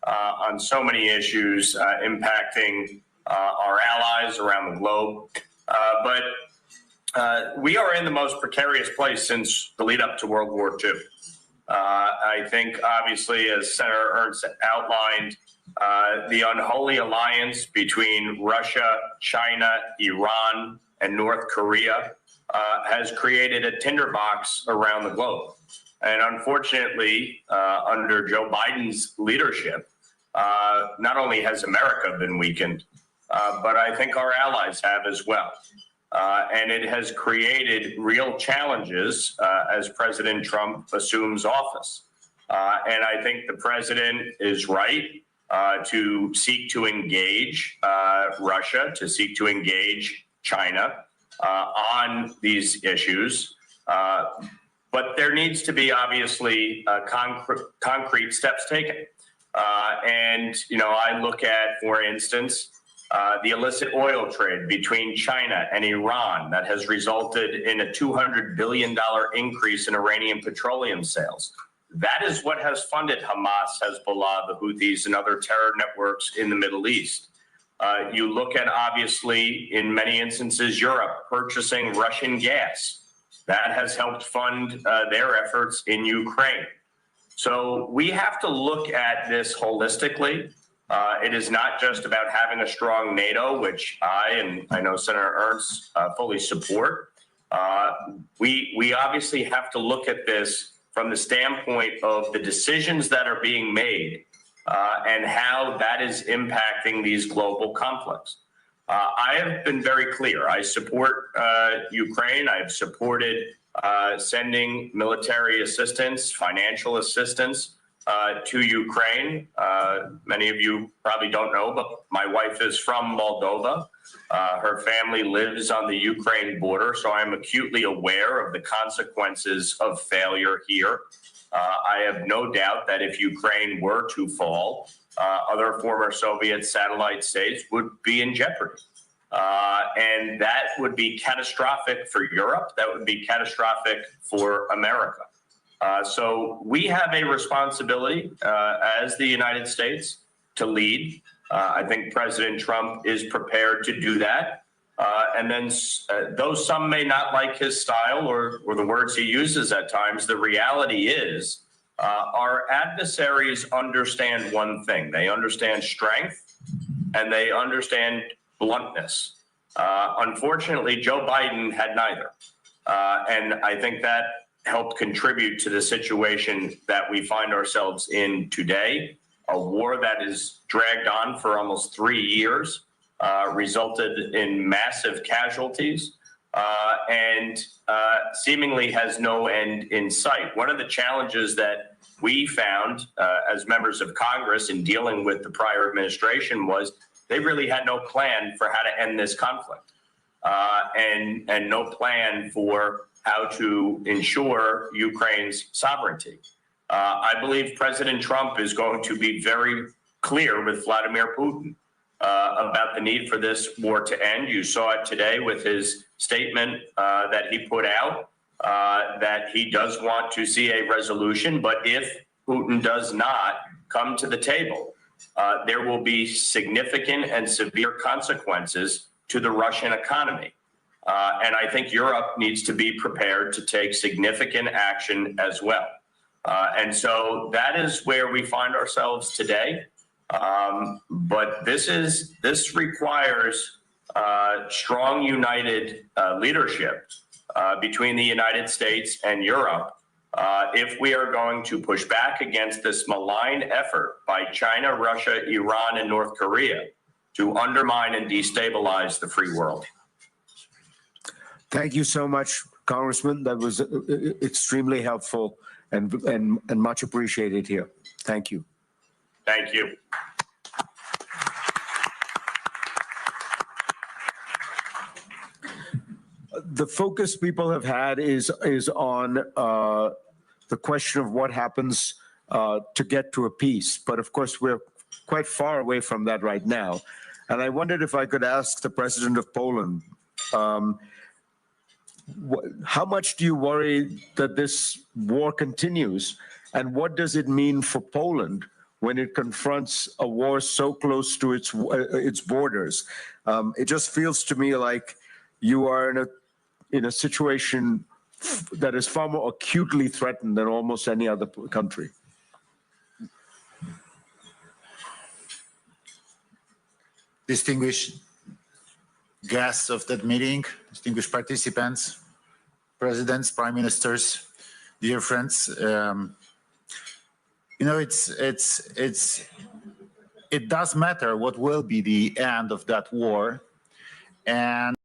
on so many issues impacting our allies around the globe. But we are in the most precarious place since the lead up to World War II. I think, obviously, as Senator Ernst outlined, the unholy alliance between Russia, China, Iran, and North Korea has created a tinderbox around the globe. And unfortunately, under Joe Biden's leadership, not only has America been weakened, but I think our allies have as well. And it has created real challenges as President Trump assumes office. And I think the president is right to seek to engage Russia, to seek to engage China on these issues. But there needs to be, obviously, concrete steps taken. And, you know, I look at, for instance, the illicit oil trade between China and Iran that has resulted in a $200 billion increase in Iranian petroleum sales. That is what has funded Hamas, Hezbollah, the Houthis, and other terror networks in the Middle East. You look at, obviously, in many instances, Europe purchasing Russian gas. That has helped fund their efforts in Ukraine. So we have to look at this holistically. It is not just about having a strong NATO, which I know Senator Ernst fully support. We obviously have to look at this from the standpoint of the decisions that are being made and how that is impacting these global conflicts. I have been very clear. I support Ukraine. I've supported sending military assistance, financial assistance to Ukraine. Many of you probably don't know, but my wife is from Moldova. Her family lives on the Ukraine border, so I'm acutely aware of the consequences of failure here. I have no doubt that if Ukraine were to fall, other former Soviet satellite states would be in jeopardy. And that would be catastrophic for Europe. That would be catastrophic for America. So we have a responsibility as the United States to lead. I think President Trump is prepared to do that. And then though some may not like his style or the words he uses at times, the reality is our adversaries understand one thing. They understand strength and they understand bluntness. Unfortunately, Joe Biden had neither. And I think that helped contribute to the situation that we find ourselves in today. A war that is dragged on for almost 3 years, resulted in massive casualties, and seemingly has no end in sight. One of the challenges that we found as members of Congress in dealing with the prior administration was they really had no plan for how to end this conflict, and no plan for how to ensure Ukraine's sovereignty. I believe President Trump is going to be very clear with Vladimir Putin about the need for this war to end. You saw it today with his statement that he put out, that he does want to see a resolution, but if Putin does not come to the table, there will be significant and severe consequences to the Russian economy. And I think Europe needs to be prepared to take significant action as well. And so that is where we find ourselves today. But this requires strong, united leadership between the United States and Europe if we are going to push back against this malign effort by China, Russia, Iran, and North Korea to undermine and destabilize the free world.
Thank you so much, Congressman. That was extremely helpful and much appreciated here. Thank you.
Thank you.
The focus people have had is on the question of what happens to get to a peace. But of course, we're quite far away from that right now. And I wondered if I could ask the President of Poland, how much do you worry that this war continues? And what does it mean for Poland when it confronts a war so close to its borders? It just feels to me like you are in a situation that is far more acutely threatened than almost any other country.
Distinguished guests of that meeting, distinguished participants, presidents, prime ministers, dear friends, you know, it does matter what will be the end of that war, and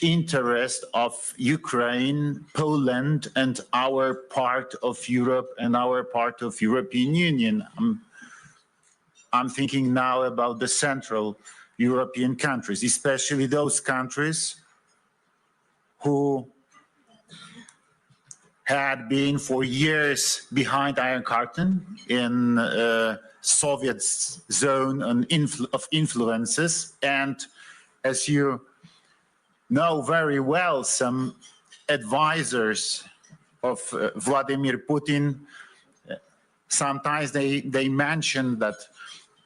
interest of Ukraine, Poland, and our part of Europe and our part of European Union. I'm thinking now about the Central European countries, especially those countries who had been for years behind Iron Curtain in Soviet zone of influences. And as you know very well, some advisors of Vladimir Putin, sometimes they mention that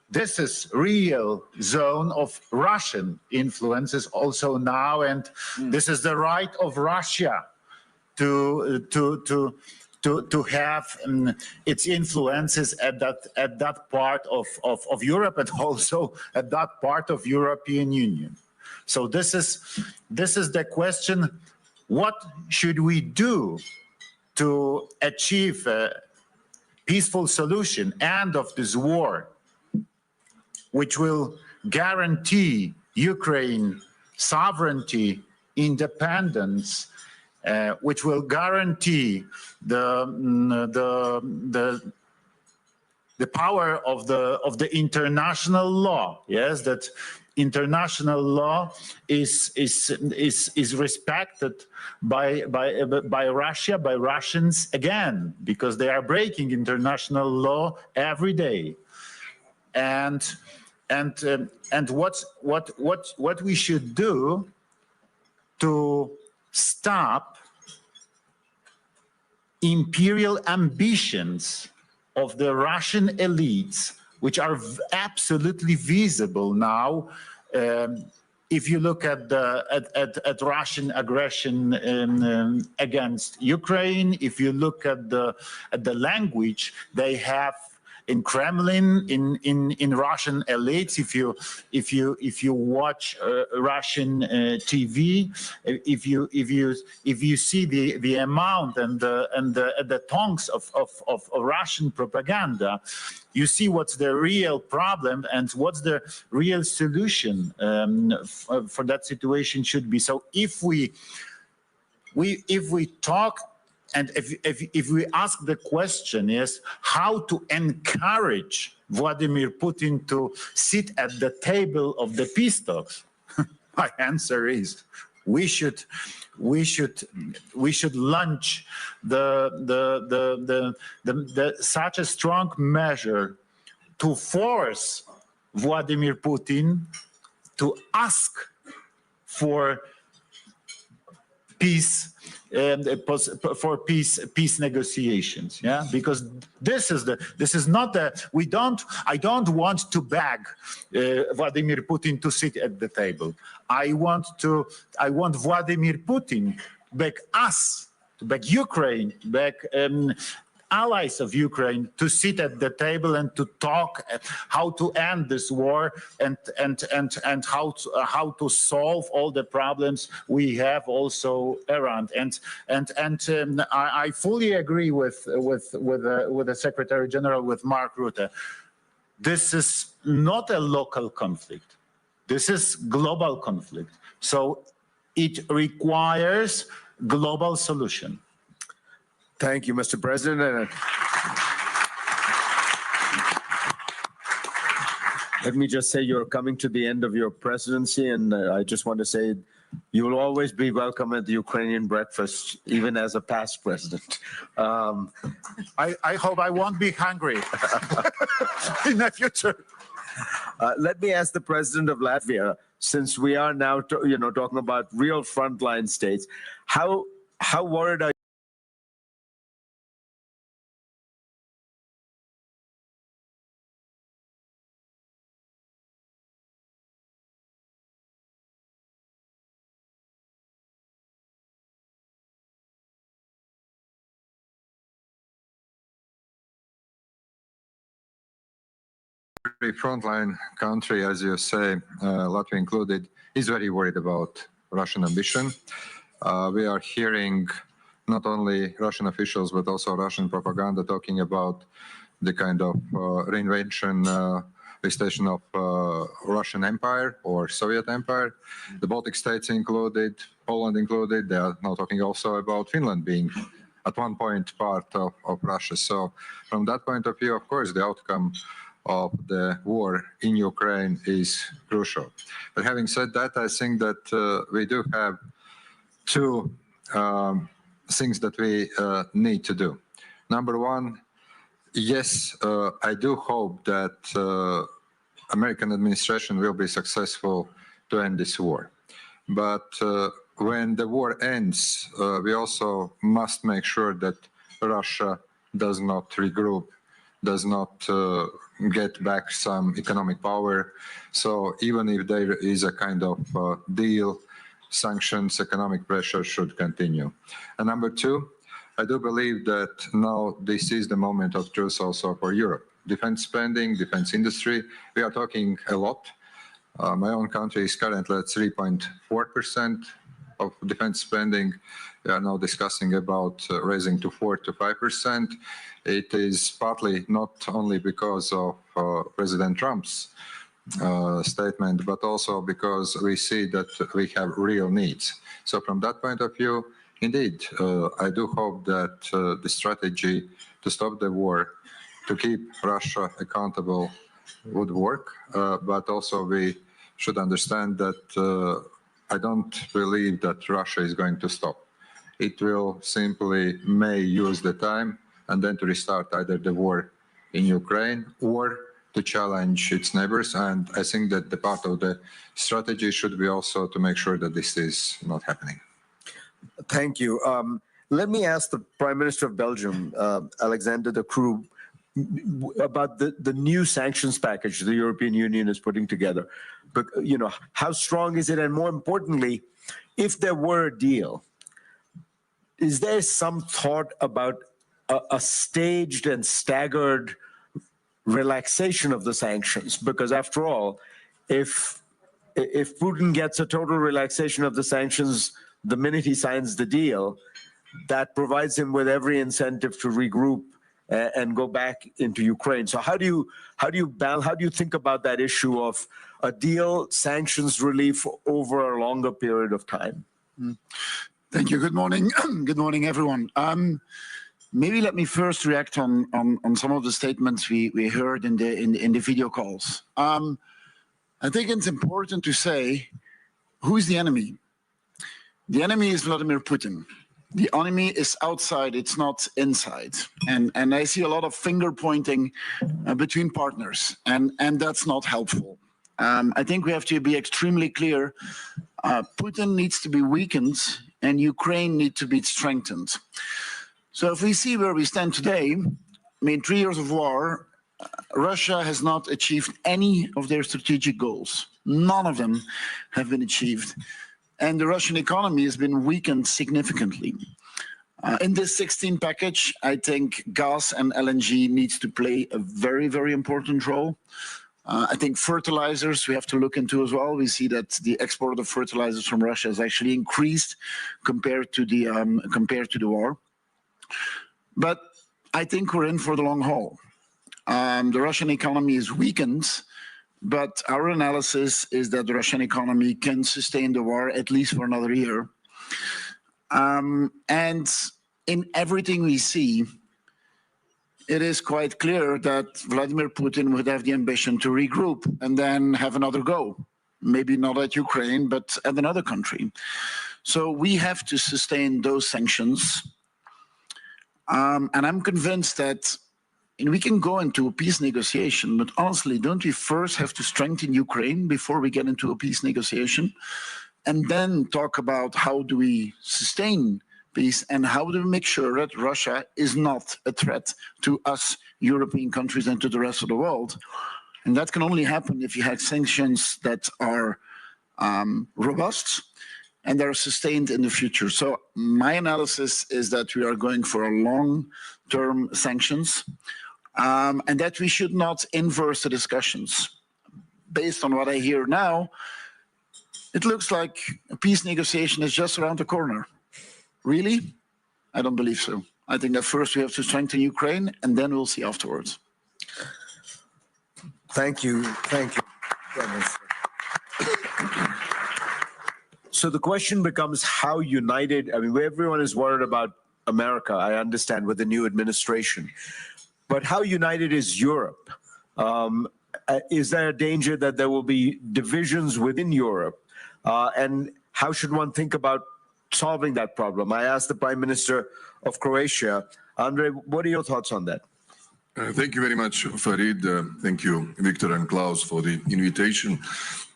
this is real zone of Russian influences also now, and this is the right of Russia to have its influences at that part of Europe and also at that part of European Union. So this is the question: what should we do to achieve a peaceful solution, end of this war, which will guarantee Ukraine sovereignty, independence, which will guarantee the power of the international law? Yes, that international law is respected by Russia, by Russians again, because they are breaking international law every day. And what we should do to stop imperial ambitions of the Russian elites, which are absolutely visible now. If you look at Russian aggression against Ukraine, if you look at the language they have in Kremlin, in Russian elites, if you watch Russian TV, if you see the amount and the tongues of Russian propaganda, you see what's the real problem and what's the real solution for that situation should be. So if we talk, and if we ask the question is how to encourage Vladimir Putin to sit at the table of the peace talks, my answer is we should launch such a strong measure to force Vladimir Putin to ask for peace, peace negotiations, yeah, because this is not I don't want to beg Vladimir Putin to sit at the table. I want Vladimir Putin beg us, to beg Ukraine, beg allies of Ukraine to sit at the table and to talk how to end this war and how to solve all the problems we have also around. And I fully agree with the Secretary General, with Mark Rutte. This is not a local conflict. This is global conflict. So it requires global solution.
Thank you, Mr. President. Let me just say you're coming to the end of your presidency, and I just want to say you will always be welcome at the Ukrainian breakfast, even as a past president.
I hope I won't be hungry in the future.
Let me ask the President of Latvia, since we are now talking about real frontline states, how worried are you?
Frontline country, as you say, Latvia included, is very worried about Russian ambition. We are hearing not only Russian officials, but also Russian propaganda talking about the kind of reinvention extension of Russian Empire or Soviet Empire. The Baltic states included, Poland included. They are now talking also about Finland being at one point part of Russia. So from that point of view, of course, the outcome of the war in Ukraine is crucial. But having said that, I think that we do have two things that we need to do. Number one, yes, I do hope that American administration will be successful to end this war. But when the war ends, we also must make sure that Russia does not regroup, does not get back some economic power. So even if there is a kind of deal, sanctions, economic pressure should continue. And number two, I do believe that now this is the moment of truth also for Europe. Defense spending, defense industry, we are talking a lot. My own country is currently at 3.4% of defense spending. We are now discussing about raising to 4 to 5%. It is partly not only because of President Trump's statement, but also because we see that we have real needs. So from that point of view, indeed, I do hope that the strategy to stop the war, to keep Russia accountable would work, but also we should understand that I don't believe that Russia is going to stop. It will simply may use the time and then to restart either the war in Ukraine or to challenge its neighbors. And I think that the part of the strategy should be also to make sure that this is not happening.
Thank you. Let me ask the Prime Minister of Belgium, Alexander De Croo, about the new sanctions package the European Union is putting together. But, you know, how strong is it? And more importantly, if there were a deal, is there some thought about a staged and staggered relaxation of the sanctions? Because after all, if Putin gets a total relaxation of the sanctions the minute he signs the deal, that provides him with every incentive to regroup and go back into Ukraine. So how do you think about that issue of a deal, sanctions relief over a longer period of time?
Thank you. Good morning. Good morning, everyone. Maybe let me first react on some of the statements we heard in the video calls. I think it's important to say, who is the enemy? The enemy is Vladimir Putin. The enemy is outside, it's not inside. And I see a lot of finger pointing between partners, and that's not helpful. I think we have to be extremely clear. Putin needs to be weakened and Ukraine needs to be strengthened. So if we see where we stand today, I mean, 3 years of war, Russia has not achieved any of their strategic goals. None of them have been achieved. And the Russian economy has been weakened significantly. In this 16 package, I think gas and LNG needs to play a very, very important role. I think fertilizers we have to look into as well. We see that the export of fertilizers from Russia has actually increased compared to the war. But I think we're in for the long haul. The Russian economy is weakened, but our analysis is that the Russian economy can sustain the war at least for another year. And in everything we see, it is quite clear that Vladimir Putin would have the ambition to regroup and then have another go. Maybe not at Ukraine, but at another country. So we have to sustain those sanctions. And I'm convinced that we can go into a peace negotiation, but honestly, don't we first have to strengthen Ukraine before we get into a peace negotiation? And then talk about how do we sustain peace and how do we make sure that Russia is not a threat to us European countries and to the rest of the world. And that can only happen if you have sanctions that are robust and they are sustained in the future. So my analysis is that we are going for a long-term sanctions and that we should not inverse the discussions. Based on what I hear now, it looks like a peace negotiation is just around the corner. Really? I don't believe so. I think that first we have to strengthen Ukraine and then we'll see afterwards.
Thank you. Thank you. So the question becomes how united, I mean, everyone is worried about America, I understand, with the new administration. But how united is Europe? Is there a danger that there will be divisions within Europe? And how should one think about solving that problem? I asked the Prime Minister of Croatia. Andrej, what are your thoughts on that?
Thank you very much, Farid. Thank you, Victor and Klaus, for the invitation.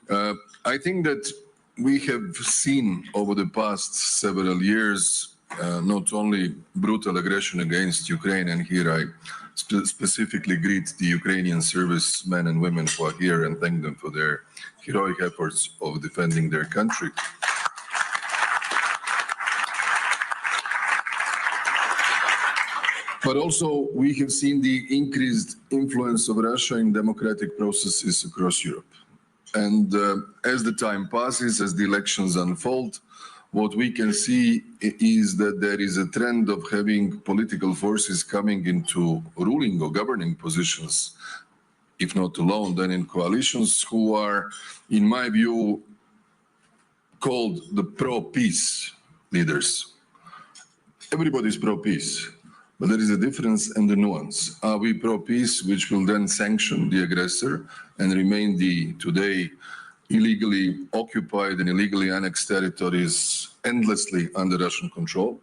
I think that we have seen over the past several years not only brutal aggression against Ukraine, and here I specifically greet the Ukrainian servicemen and women who are here and thank them for their heroic efforts of defending their country. But also, we have seen the increased influence of Russia in democratic processes across Europe. And as the time passes, as the elections unfold, what we can see is that there is a trend of having political forces coming into ruling or governing positions, if not alone, then in coalitions, who are, in my view, called the pro-peace leaders. Everybody's pro-peace. But there is a difference and a nuance. Are we pro-peace, which will then sanction the aggressor and remain the today illegally occupied and illegally annexed territories endlessly under Russian control?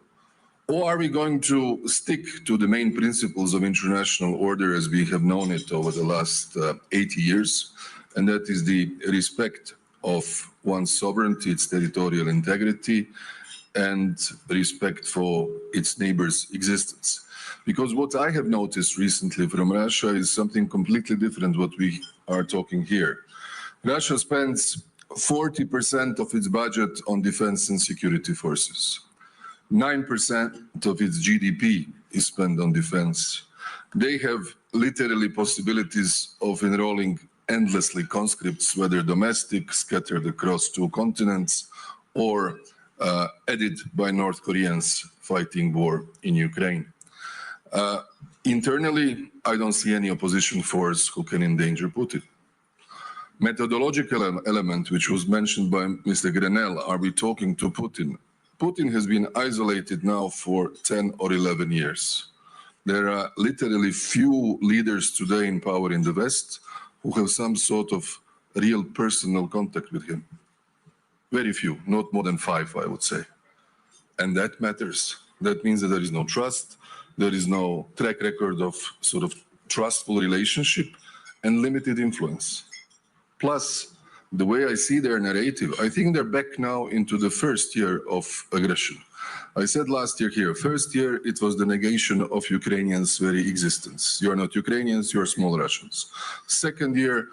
Or are we going to stick to the main principles of international order as we have known it over the last 80 years? And that is the respect of one's sovereignty, its territorial integrity, and respect for its neighbors' existence. Because what I have noticed recently from Russia is something completely different what we are talking here. Russia spends 40% of its budget on defense and security forces. 9% of its GDP is spent on defense. They have literally possibilities of enrolling endlessly conscripts, whether domestic, scattered across 2 continents, or added by North Koreans fighting war in Ukraine. Internally, I don't see any opposition force who can endanger Putin. Methodological element, which was mentioned by Mr. Grenell, are we talking to Putin? Putin has been isolated now for 10 or 11 years. There are literally few leaders today in power in the West who have some sort of real personal contact with him. Very few, not more than 5, I would say. And that matters. That means that there is no trust, there is no track record of sort of trustful relationship and limited influence. Plus, the way I see their narrative, I think they're back now into the first year of aggression. I said last year here, first year, it was the negation of Ukrainians' very existence. You're not Ukrainians, you're small Russians. Second year,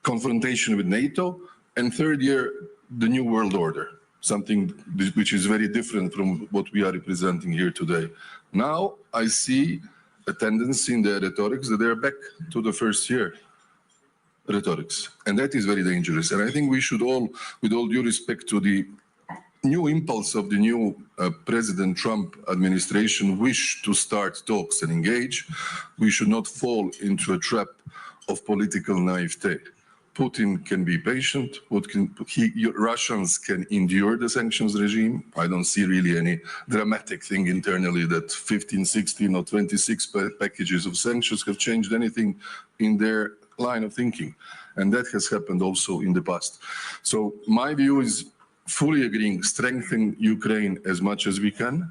confrontation with NATO. And third year, the New World Order, something which is very different from what we are representing here today. Now I see a tendency in their rhetorics that they're back to the first year rhetorics. And that is very dangerous. And I think we should all, with all due respect to the new impulse of the new President Trump administration, wish to start talks and engage, we should not fall into a trap of political naivete. Putin can be patient. Russians can endure the sanctions regime. I don't see really any dramatic thing internally that 15, 16 or 26 packages of sanctions have changed anything in their line of thinking. And that has happened also in the past. So my view is fully agreeing, strengthen Ukraine as much as we can,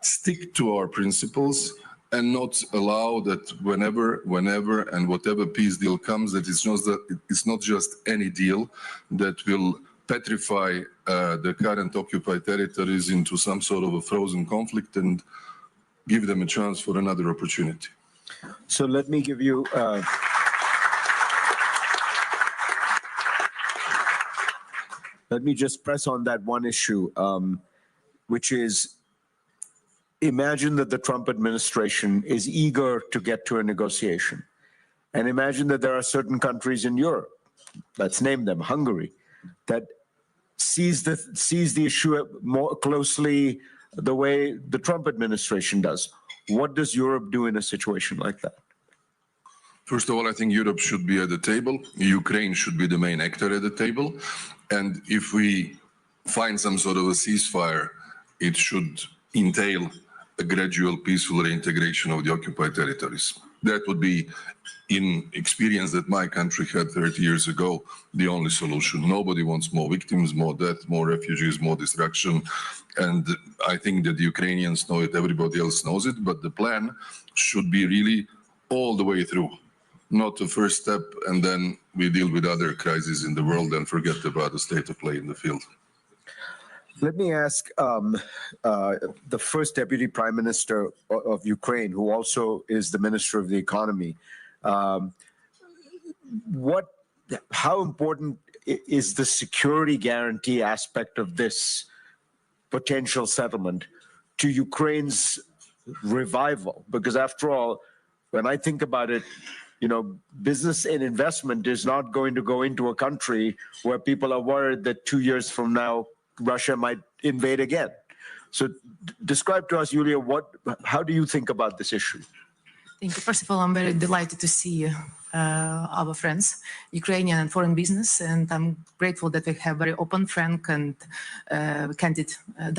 stick to our principles, and not allow that whenever, and whatever peace deal comes, that it's not just any deal that will petrify the current occupied territories into some sort of a frozen conflict and give them a chance for another opportunity.
So let me give you... let me just press on that one issue, which is, imagine that the Trump administration is eager to get to a negotiation. And imagine that there are certain countries in Europe, let's name them, Hungary, that sees the issue more closely the way the Trump administration does. What does Europe do in a situation like that?
First of all, I think Europe should be at the table. Ukraine should be the main actor at the table. And if we find some sort of a ceasefire, it should entail a gradual peaceful reintegration of the occupied territories. That would be, in experience that my country had 30 years ago, the only solution. Nobody wants more victims, more death, more refugees, more destruction. And I think that the Ukrainians know it, everybody else knows it, but the plan should be really all the way through. Not the first step, and then we deal with other crises in the world and forget about the state of play in the field.
Let me ask the first Deputy Prime Minister of Ukraine, who also is the Minister of the Economy. How important is the security guarantee aspect of this potential settlement to Ukraine's revival? Because after all, when I think about it, you know, business and investment is not going to go into a country where people are worried that 2 years from now, Russia might invade again. So describe to us, Yuliya, how do you think about this issue?
Thank you. First of all, I'm very delighted to see our friends, Ukrainian and foreign business, and I'm grateful that we have very open, frank, and candid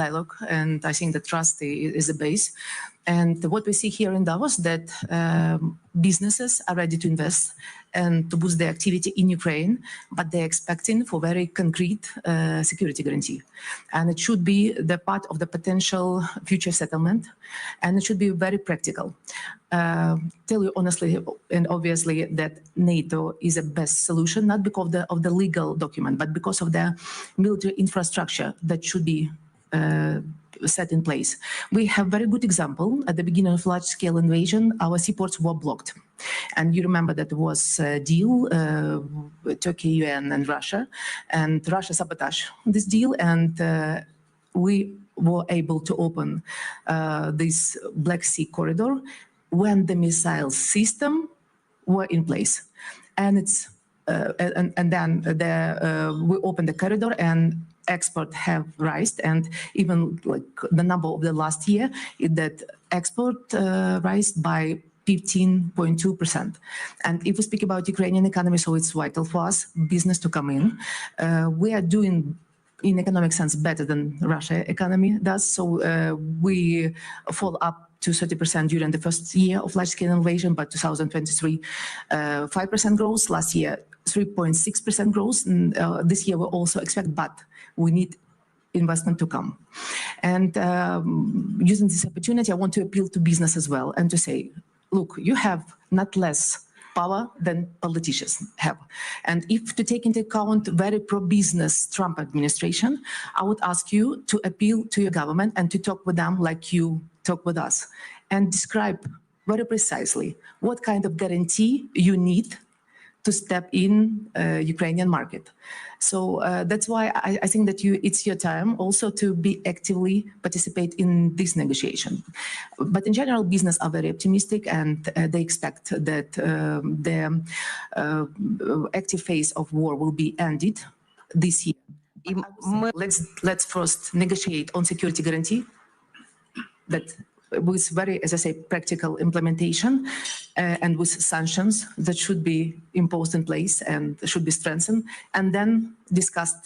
dialogue. And I think that trust is the base. And what we see here in Davos, that businesses are ready to invest and to boost their activity in Ukraine, but they're expecting for very concrete security guarantee. And it should be the part of the potential future settlement, and it should be very practical. Tell you honestly and obviously that NATO is the best solution, not because of the legal document, but because of the military infrastructure that should be set in place. We have very good example. At the beginning of large-scale invasion, our seaports were blocked. And you remember that there was a deal, Turkey, UN, and Russia sabotaged this deal, and we were able to open this Black Sea corridor when the missile system were in place. And it's then we opened the corridor, and exports have risen, and even like the number of the last year, that export rose by 15.2%. And if we speak about Ukrainian economy, so it's vital for us, business to come in. We are doing, in economic sense, better than Russia economy does. So we fall up to 30% during the first year of large-scale invasion, but 2023, 5% growth. Last year, 3.6% growth. And, this year we also expect, but we need investment to come. And using this opportunity, I want to appeal to business as well and to say, look, you have not less power than politicians have. And if to take into account very pro-business Trump administration, I would ask you to appeal to your government and to talk with them like you talk with us and describe very precisely what kind of guarantee you need to step in Ukrainian market. So that's why I think that it's your time also to be actively participate in this negotiation. But in general, business are very optimistic, and they expect that the active phase of war will be ended this year. Let's first negotiate on security guarantee that with very, as I say, practical implementation and with sanctions that should be imposed in place and should be strengthened, and then discussed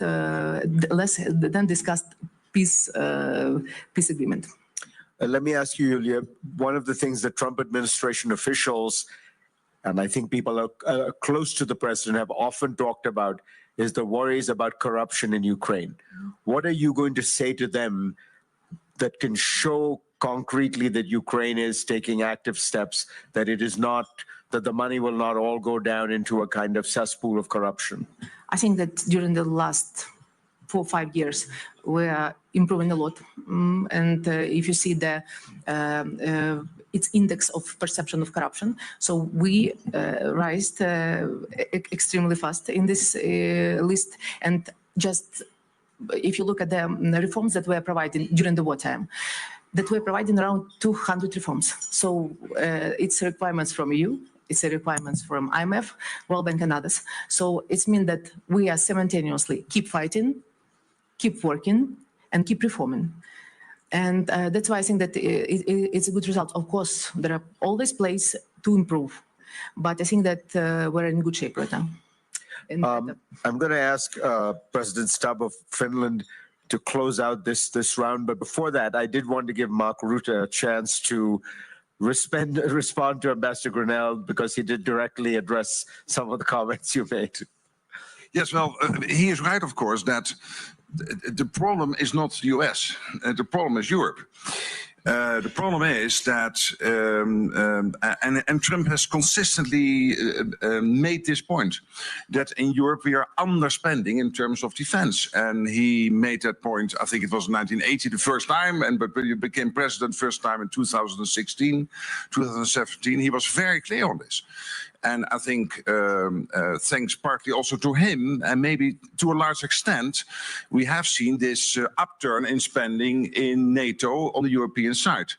peace agreement.
Let me ask you, Yuliya, one of the things that Trump administration officials, and I think people are close to the president, have often talked about is the worries about corruption in Ukraine. What are you going to say to them that can show concretely that Ukraine is taking active steps, that it is not, that the money will not all go down into a kind of cesspool of corruption?
I think that during the last 4 or 5 years, we are improving a lot. And if you see the its index of perception of corruption, so we raised extremely fast in this list. And just if you look at the reforms that we are providing during the wartime, that we're providing around 200 reforms. So it's requirements from EU, it's a requirements from IMF, World Bank, and others. So it means that we are simultaneously keep fighting, keep working, and keep reforming. And that's why I think that it's a good result. Of course, there are always places to improve. But I think that we're in good shape right now.
I'm going to ask President Stubb of Finland to close out this round. But before that, I did want to give Mark Rutte a chance to respond to Ambassador Grinnell, because he did directly address some of the comments you made.
Yes, well, he is right, of course, that the problem is not the US. The problem is Europe. The problem is that, and Trump has consistently made this point, that in Europe we are underspending in terms of defense. And he made that point, I think it was 1980 the first time, but when he became president first time in 2016, 2017, he was very clear on this. And I think thanks partly also to him, and maybe to a large extent, we have seen this upturn in spending in NATO on the European side.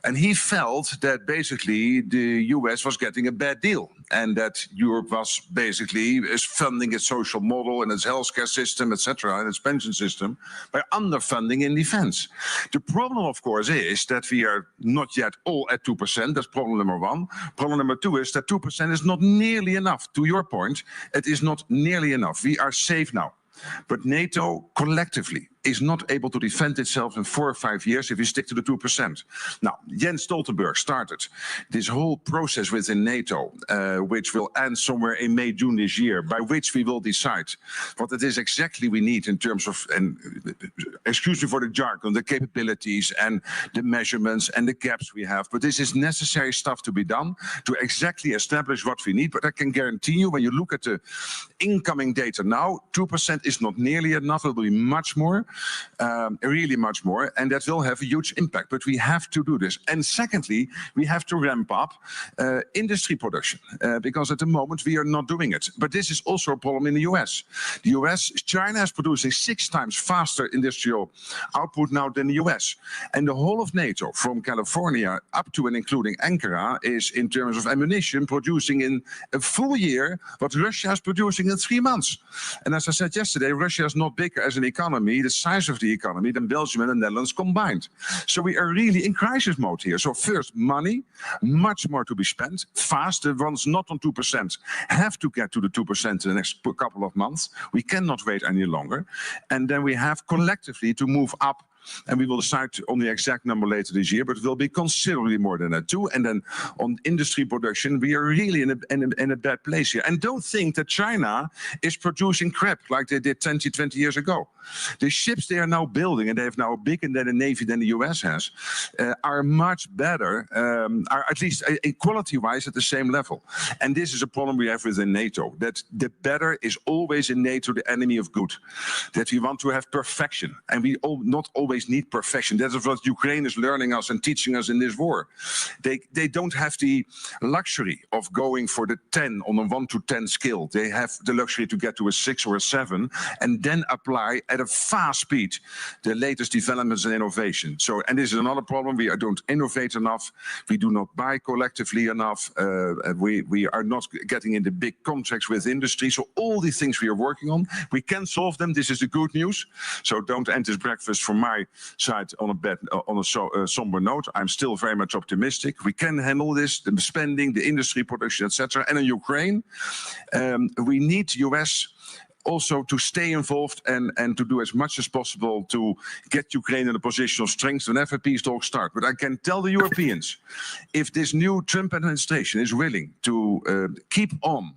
And he felt that basically the US was getting a bad deal, and that Europe was basically funding its social model and its healthcare system, etc., and its pension system by underfunding in defense. The problem, of course, is that we are not yet all at 2%. That's problem number one. Problem number two is that 2% is not nearly enough. To your point, it is not nearly enough. We are safe now. But NATO collectively is not able to defend itself in 4 or 5 years if we stick to the 2%. Now, Jens Stoltenberg started this whole process within NATO, which will end somewhere in May, June this year, by which we will decide what it is exactly we need in terms of, and excuse me for the jargon, the capabilities and the measurements and the gaps we have. But this is necessary stuff to be done to exactly establish what we need. But I can guarantee you, when you look at the incoming data now, 2% is not nearly enough. It will be much more. Really much more, and that will have a huge impact. But we have to do this. And secondly, we have to ramp up industry production, because at the moment we are not doing it. But this is also a problem in the US. The US, China is producing 6 times faster industrial output now than the US. And the whole of NATO, from California up to and including Ankara, is in terms of ammunition producing in a full year what Russia is producing in 3 months. And as I said yesterday, Russia is not bigger as an economy, the size of the economy, than Belgium and the Netherlands combined. So we are really in crisis mode here. So first, money, much more to be spent, fast. The ones not on 2% have to get to the 2% in the next couple of months. We cannot wait any longer. And then we have collectively to move up. And we will decide on the exact number later this year, but it will be considerably more than that too. And then on industry production, we are really in a bad place here. And don't think that China is producing crap like they did 20 years ago. The ships they are now building, and they have now a bigger navy than the US has, are much better, are at least quality-wise at the same level. And this is a problem we have within NATO, that the better is always in NATO the enemy of good. That we want to have perfection, and we not always need perfection. That is what Ukraine is learning us and teaching us in this war. They don't have the luxury of going for the 10 on a 1 to 10 scale. They have the luxury to get to a 6 or a 7 and then apply at a fast speed the latest developments and innovation. So, and this is another problem. We don't innovate enough. We do not buy collectively enough. We are not getting in the big contracts with industry. So all these things we are working on, we can solve them. This is the good news. So don't end this breakfast from my side on a somber note. I'm still very much optimistic. We can handle this, the spending, the industry production, etc. And in Ukraine, we need US also to stay involved and to do as much as possible to get Ukraine in a position of strength whenever peace talks start. But I can tell the Europeans, if this new Trump administration is willing to keep on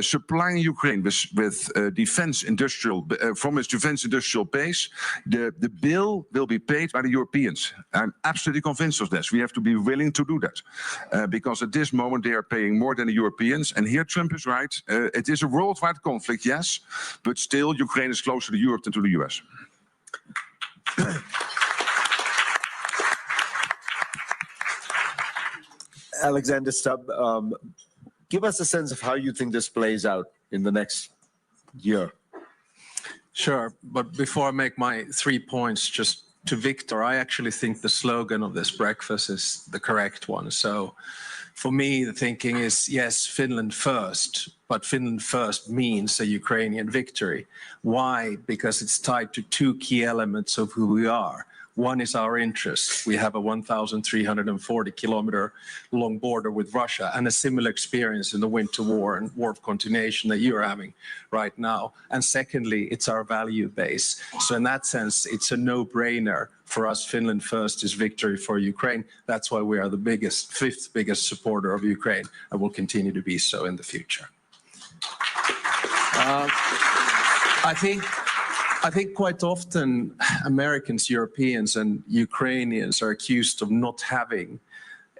supplying Ukraine with defense industrial from its defense industrial base, the bill will be paid by the Europeans. I'm absolutely convinced of this. We have to be willing to do that because at this moment they are paying more than the Europeans. And here Trump is right. It is a worldwide conflict, yes, but still Ukraine is closer to Europe than to the US.
Alexander Stubb, give us a sense of how you think this plays out in the next year.
Sure, but before I make my 3 points, just to Victor, I actually think the slogan of this breakfast is the correct one. So for me, the thinking is, yes, Finland first, but Finland first means a Ukrainian victory. Why? Because it's tied to 2 key elements of who we are. One is our interest. We have a 1,340-kilometer long border with Russia and a similar experience in the winter war and war of continuation that you're having right now. And secondly, it's our value base. So in that sense, it's a no-brainer for us. Finland first is victory for Ukraine. That's why we are the fifth biggest supporter of Ukraine and will continue to be so in the future. I think quite often Americans, Europeans, and Ukrainians are accused of not having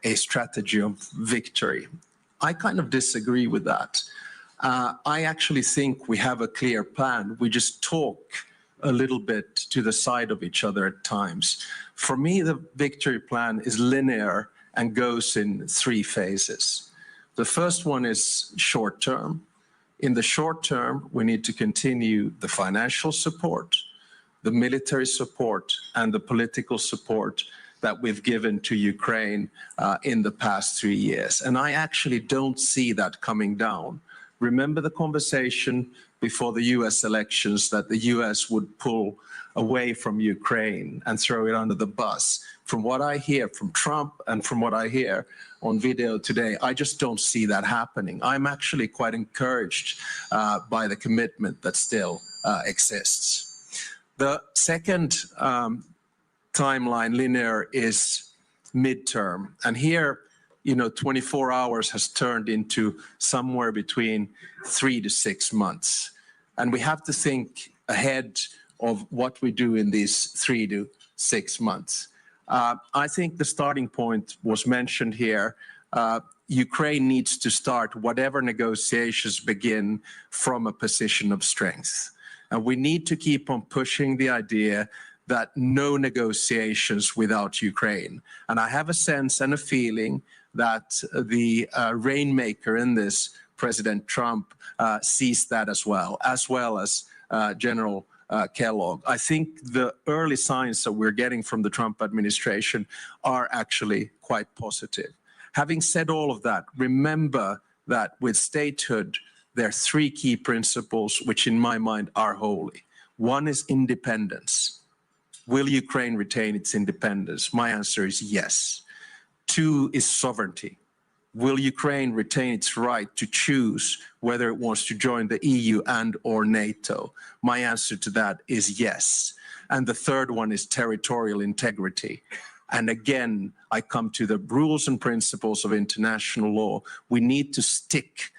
a strategy of victory. I kind of disagree with that. I actually think we have a clear plan. We just talk a little bit to the side of each other at times. For me, the victory plan is linear and goes in 3 phases. The first one is short term. In the short term, we need to continue the financial support, the military support, and the political support that we've given to Ukraine in the past 3 years. And I actually don't see that coming down. Remember the conversation before the US elections that the US would pull away from Ukraine and throw it under the bus. From what I hear from Trump and from what I hear on video today, I just don't see that happening. I'm actually quite encouraged by the commitment that still exists. The second timeline, linear, is midterm. And here, 24 hours has turned into somewhere between 3 to 6 months. And we have to think ahead of what we do in these 3 to 6 months. I think the starting point was mentioned here. Ukraine needs to start whatever negotiations begin from a position of strength. And we need to keep on pushing the idea that no negotiations without Ukraine. And I have a sense and a feeling that the rainmaker in this, President Trump, sees that as well as General Kellogg. I think the early signs that we're getting from the Trump administration are actually quite positive. Having said all of that, remember that with statehood, there are 3 key principles which in my mind are holy. One is independence. Will Ukraine retain its independence? My answer is yes. 2 is sovereignty. Will Ukraine retain its right to choose whether it wants to join the EU and or NATO? My answer to that is yes. And the third one is territorial integrity. And again, I come to the rules and principles of international law. We need to stick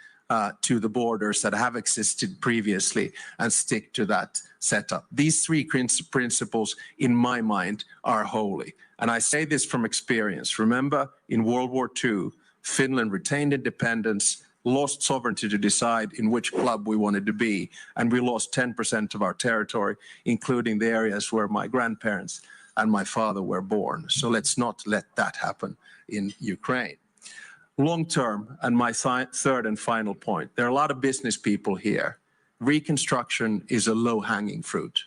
to the borders that have existed previously and stick to that setup. These 3 principles, in my mind, are holy. And I say this from experience. Remember, in World War II, Finland retained independence, lost sovereignty to decide in which club we wanted to be, and we lost 10% of our territory, including the areas where my grandparents and my father were born. So let's not let that happen in Ukraine. Long term, and my third and final point, there are a lot of business people here. Reconstruction is a low-hanging fruit.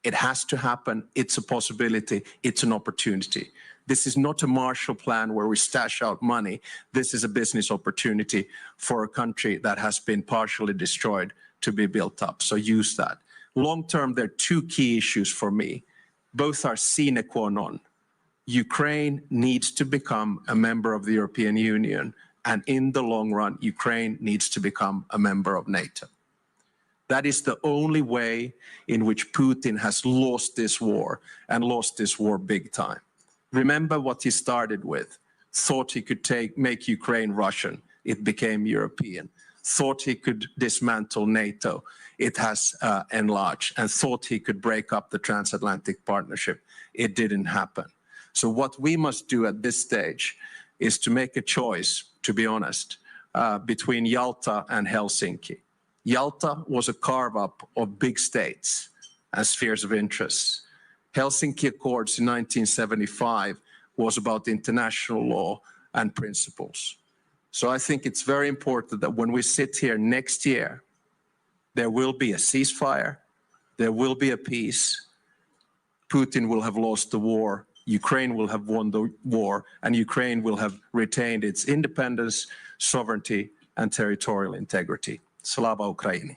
It has to happen. It's a possibility. It's an opportunity. This is not a Marshall Plan where we stash out money. This is a business opportunity for a country that has been partially destroyed to be built up. So use that. Long term, there are 2 key issues for me. Both are sine qua non. Ukraine needs to become a member of the European Union, and in the long run, Ukraine needs to become a member of NATO. That is the only way in which Putin has lost this war, and lost this war big time. Remember what he started with. Thought he could make Ukraine Russian. It became European. Thought he could dismantle NATO. It has enlarged. And thought he could break up the transatlantic partnership. It didn't happen. So what we must do at this stage is to make a choice, to be honest, between Yalta and Helsinki. Yalta was a carve-up of big states and spheres of interest. Helsinki Accords in 1975 was about international law and principles. So I think it's very important that when we sit here next year, there will be a ceasefire, there will be a peace, Putin will have lost the war, Ukraine will have won the war, and Ukraine will have retained its independence, sovereignty, and territorial integrity. Slava Ukraini.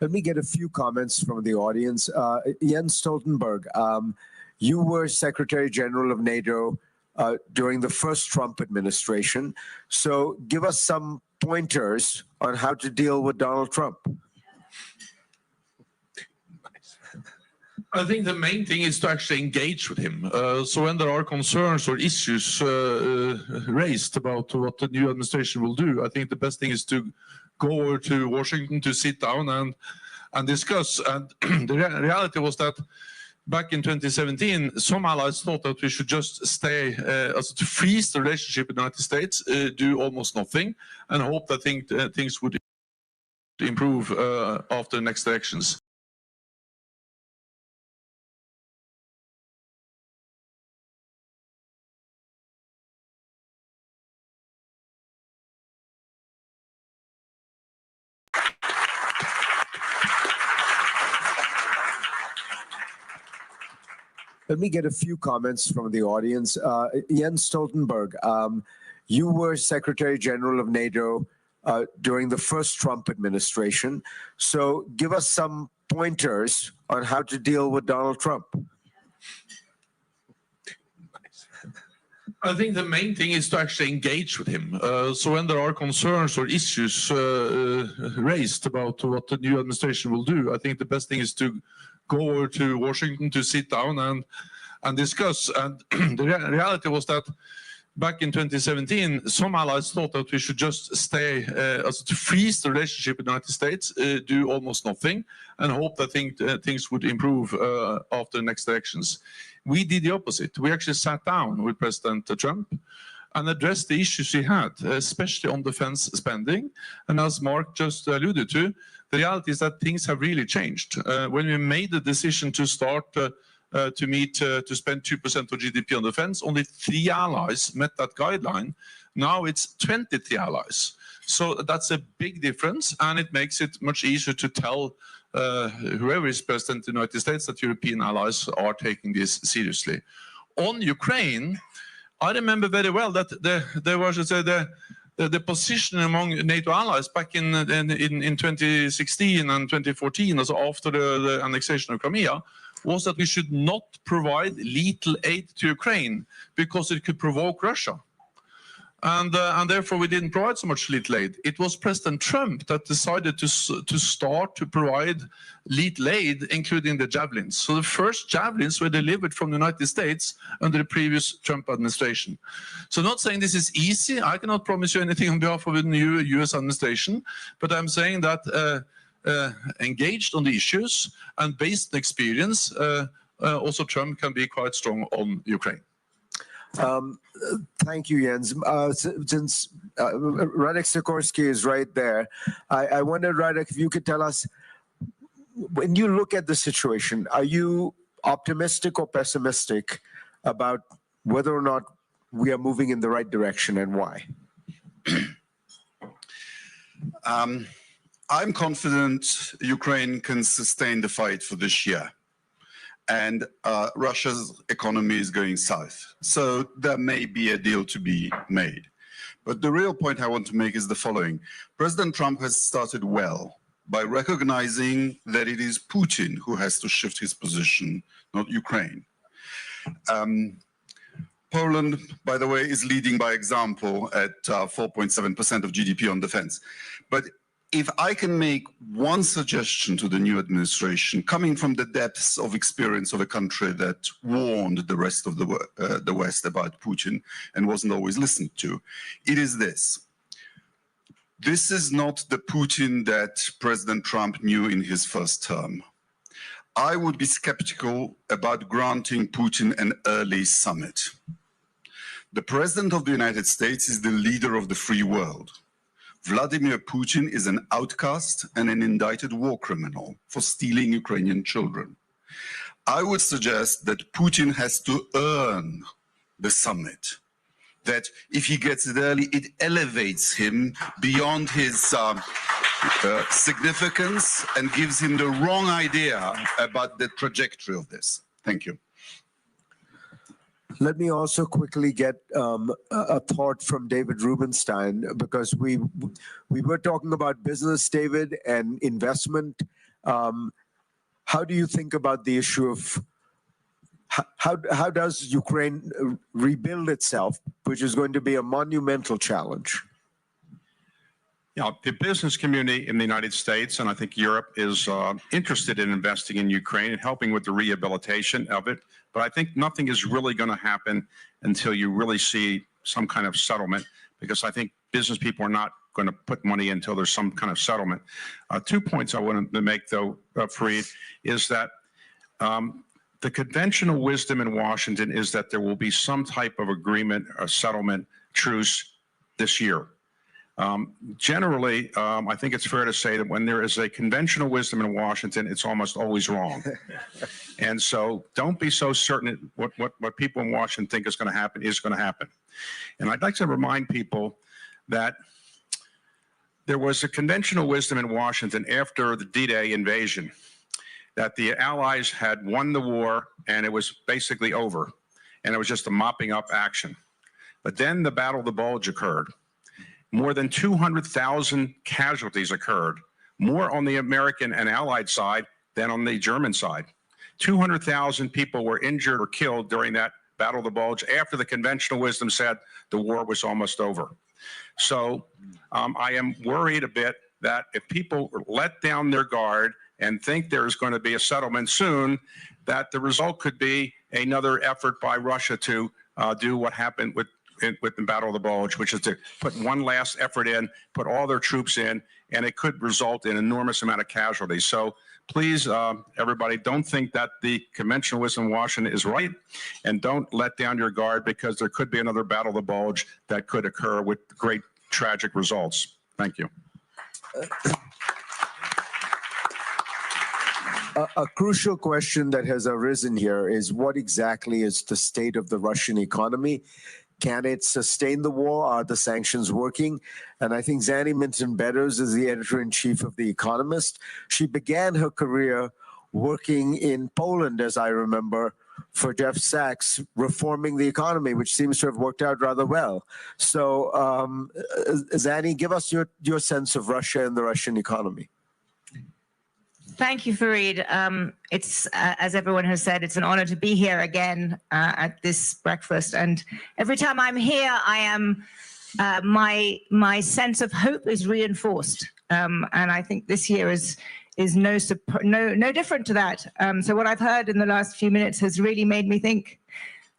Let me get a few comments from the audience. Jens Stoltenberg, you were Secretary General of NATO during the first Trump administration. So give us some pointers on how to deal with Donald Trump.
I think the main thing is to actually engage with him. So when there are concerns or issues raised about what the new administration will do, I think the best thing is to go over to Washington to sit down and discuss. And the reality was that back in 2017, some allies thought that we should just stay, to freeze the relationship with the United States, do almost nothing, and hope that things would improve after the next elections.
Let me get a few comments from the audience. Jens Stoltenberg, you were Secretary General of NATO during the first Trump administration. So give us some pointers on how to deal with Donald Trump.
I think the main thing is to actually engage with him. So when there are concerns or issues raised about what the new administration will do, I think the best thing is to go over to Washington to sit down and discuss. And the reality was that back in 2017, some allies thought that we should just stay, to freeze the relationship with the United States, do almost nothing, and hope that things would improve after the next elections. We did the opposite. We actually sat down with President Trump and addressed the issues he had, especially on defense spending. And as Mark just alluded to, the reality is that things have really changed. When we made the decision to start to spend 2% of GDP on defense, only 3 allies met that guideline. Now it's 23 allies. So that's a big difference, and it makes it much easier to tell whoever is president of the United States that European allies are taking this seriously. On Ukraine, I remember very well that there was the position among NATO allies back in 2016 and 2014, also after the annexation of Crimea, was that we should not provide lethal aid to Ukraine because it could provoke Russia. And therefore we didn't provide so much lethal aid. It was President Trump that decided to start to provide lethal aid, including the javelins. So the first javelins were delivered from the United States under the previous Trump administration. So not saying this is easy. I cannot promise you anything on behalf of the new US administration, but I'm saying that engaged on the issues and based on experience, also Trump can be quite strong on Ukraine.
Thank you, Jens. Since Radek Sikorski is right there, I wonder, Radek, if you could tell us, when you look at the situation, are you optimistic or pessimistic about whether or not we are moving in the right direction, and why?
I'm confident Ukraine can sustain the fight for this year. And Russia's economy is going south. So there may be a deal to be made. But the real point I want to make is the following. President Trump has started well by recognizing that it is Putin who has to shift his position, not Ukraine. Poland, by the way, is leading by example at 4.7% of GDP on defense. But if I can make one suggestion to the new administration, coming from the depths of experience of a country that warned the rest of the West about Putin and wasn't always listened to, it is this. This is not the Putin that President Trump knew in his first term. I would be skeptical about granting Putin an early summit. The President of the United States is the leader of the free world. Vladimir Putin is an outcast and an indicted war criminal for stealing Ukrainian children. I would suggest that Putin has to earn the summit, that if he gets it early, it elevates him beyond his significance and gives him the wrong idea about the trajectory of this. Thank you.
Let me also quickly get a thought from David Rubenstein, because we were talking about business, David, and investment. How do you think about the issue of how does Ukraine rebuild itself, which is going to be a monumental challenge?
Yeah, the business community in the United States, and I think Europe, is interested in investing in Ukraine and helping with the rehabilitation of it. But I think nothing is really going to happen until you really see some kind of settlement, because I think business people are not going to put money until there's some kind of settlement. 2 points I wanted to make, though, Fareed, is that the conventional wisdom in Washington is that there will be some type of agreement, a settlement, truce this year. Generally, I think it's fair to say that when there is a conventional wisdom in Washington, it's almost always wrong. And so don't be so certain what people in Washington think is going to happen is going to happen. And I'd like to remind people that there was a conventional wisdom in Washington after the D-Day invasion that the Allies had won the war and it was basically over. And it was just a mopping up action. But then the Battle of the Bulge occurred. More than 200,000 casualties occurred, more on the American and Allied side than on the German side. 200,000 people were injured or killed during that Battle of the Bulge after the conventional wisdom said the war was almost over. So I am worried a bit that if people let down their guard and think there's going to be a settlement soon, that the result could be another effort by Russia to do what happened with the Battle of the Bulge, which is to put one last effort in, put all their troops in, and it could result in an enormous amount of casualties. So please, everybody, don't think that the conventional wisdom in Washington is right, and don't let down your guard, because there could be another Battle of the Bulge that could occur with great tragic results. Thank you.
A crucial question that has arisen here is what exactly is the state of the Russian economy? Can it sustain the war? Are the sanctions working? And I think Zanny Minton-Betters is the editor-in-chief of The Economist. She began her career working in Poland, as I remember, for Jeff Sachs, reforming the economy, which seems to have worked out rather well. So, Zanny, give us your sense of Russia and the Russian economy.
Thank you, Fareed. It's, as everyone has said, it's an honor to be here again at this breakfast. And every time I'm here, I am, my sense of hope is reinforced. And I think this year is no different to that. So what I've heard in the last few minutes has really made me think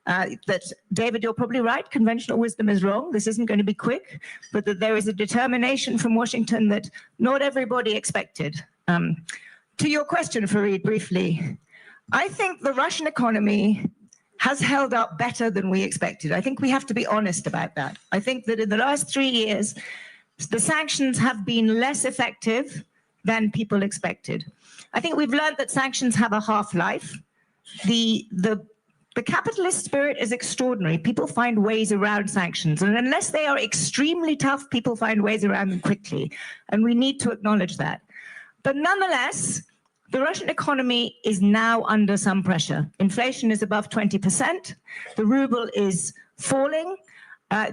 that, David, you're probably right. Conventional wisdom is wrong. This isn't going to be quick, but that there is a determination from Washington that not everybody expected. To your question, Fareed, briefly, I think the Russian economy has held up better than we expected. I think we have to be honest about that. I think that in the last 3 years, the sanctions have been less effective than people expected. I think we've learned that sanctions have a half-life. The capitalist spirit is extraordinary. People find ways around sanctions, and unless they are extremely tough, people find ways around them quickly, and we need to acknowledge that. But nonetheless, the Russian economy is now under some pressure. Inflation is above 20%. The ruble is falling.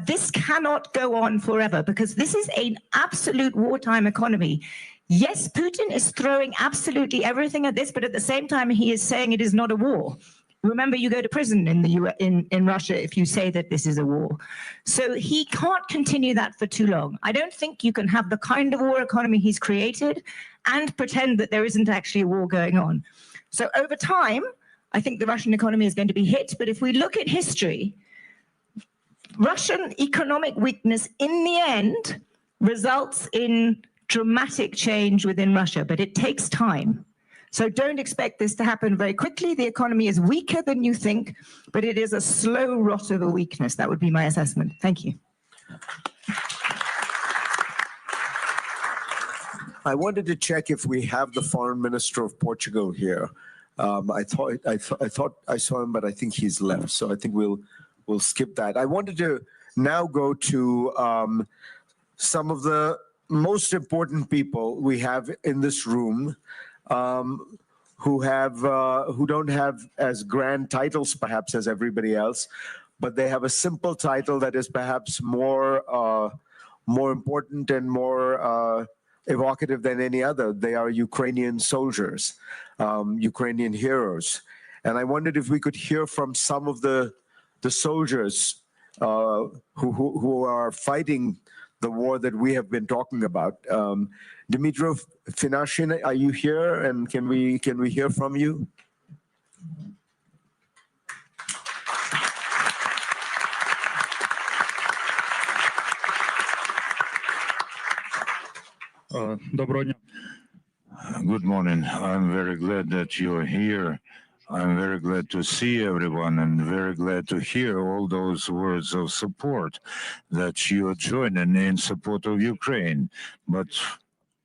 This cannot go on forever, because this is an absolute wartime economy. Yes, Putin is throwing absolutely everything at this, but at the same time, he is saying it is not a war. Remember, you go to prison in Russia if you say that this is a war. So he can't continue that for too long. I don't think you can have the kind of war economy he's created and pretend that there isn't actually a war going on. So over time, I think the Russian economy is going to be hit. But if we look at history, Russian economic weakness in the end results in dramatic change within Russia, but it takes time. So don't expect this to happen very quickly. The economy is weaker than you think, but it is a slow rot of a weakness. That would be my assessment. Thank you.
I wanted to check if we have the Foreign Minister of Portugal here. I thought I saw him, but I think he's left. So I think we'll skip that. I wanted to now go to some of the most important people we have in this room, who don't have as grand titles perhaps as everybody else, but they have a simple title that is perhaps more important and more evocative than any other. They are Ukrainian soldiers, Ukrainian heroes. And I wondered if we could hear from some of the soldiers who are fighting the war that we have been talking about. Dmytro Finashin, are you here? And can we hear from you?
Good morning. I'm very glad that you're here. I'm very glad to see everyone and very glad to hear all those words of support that you're joining in support of Ukraine. But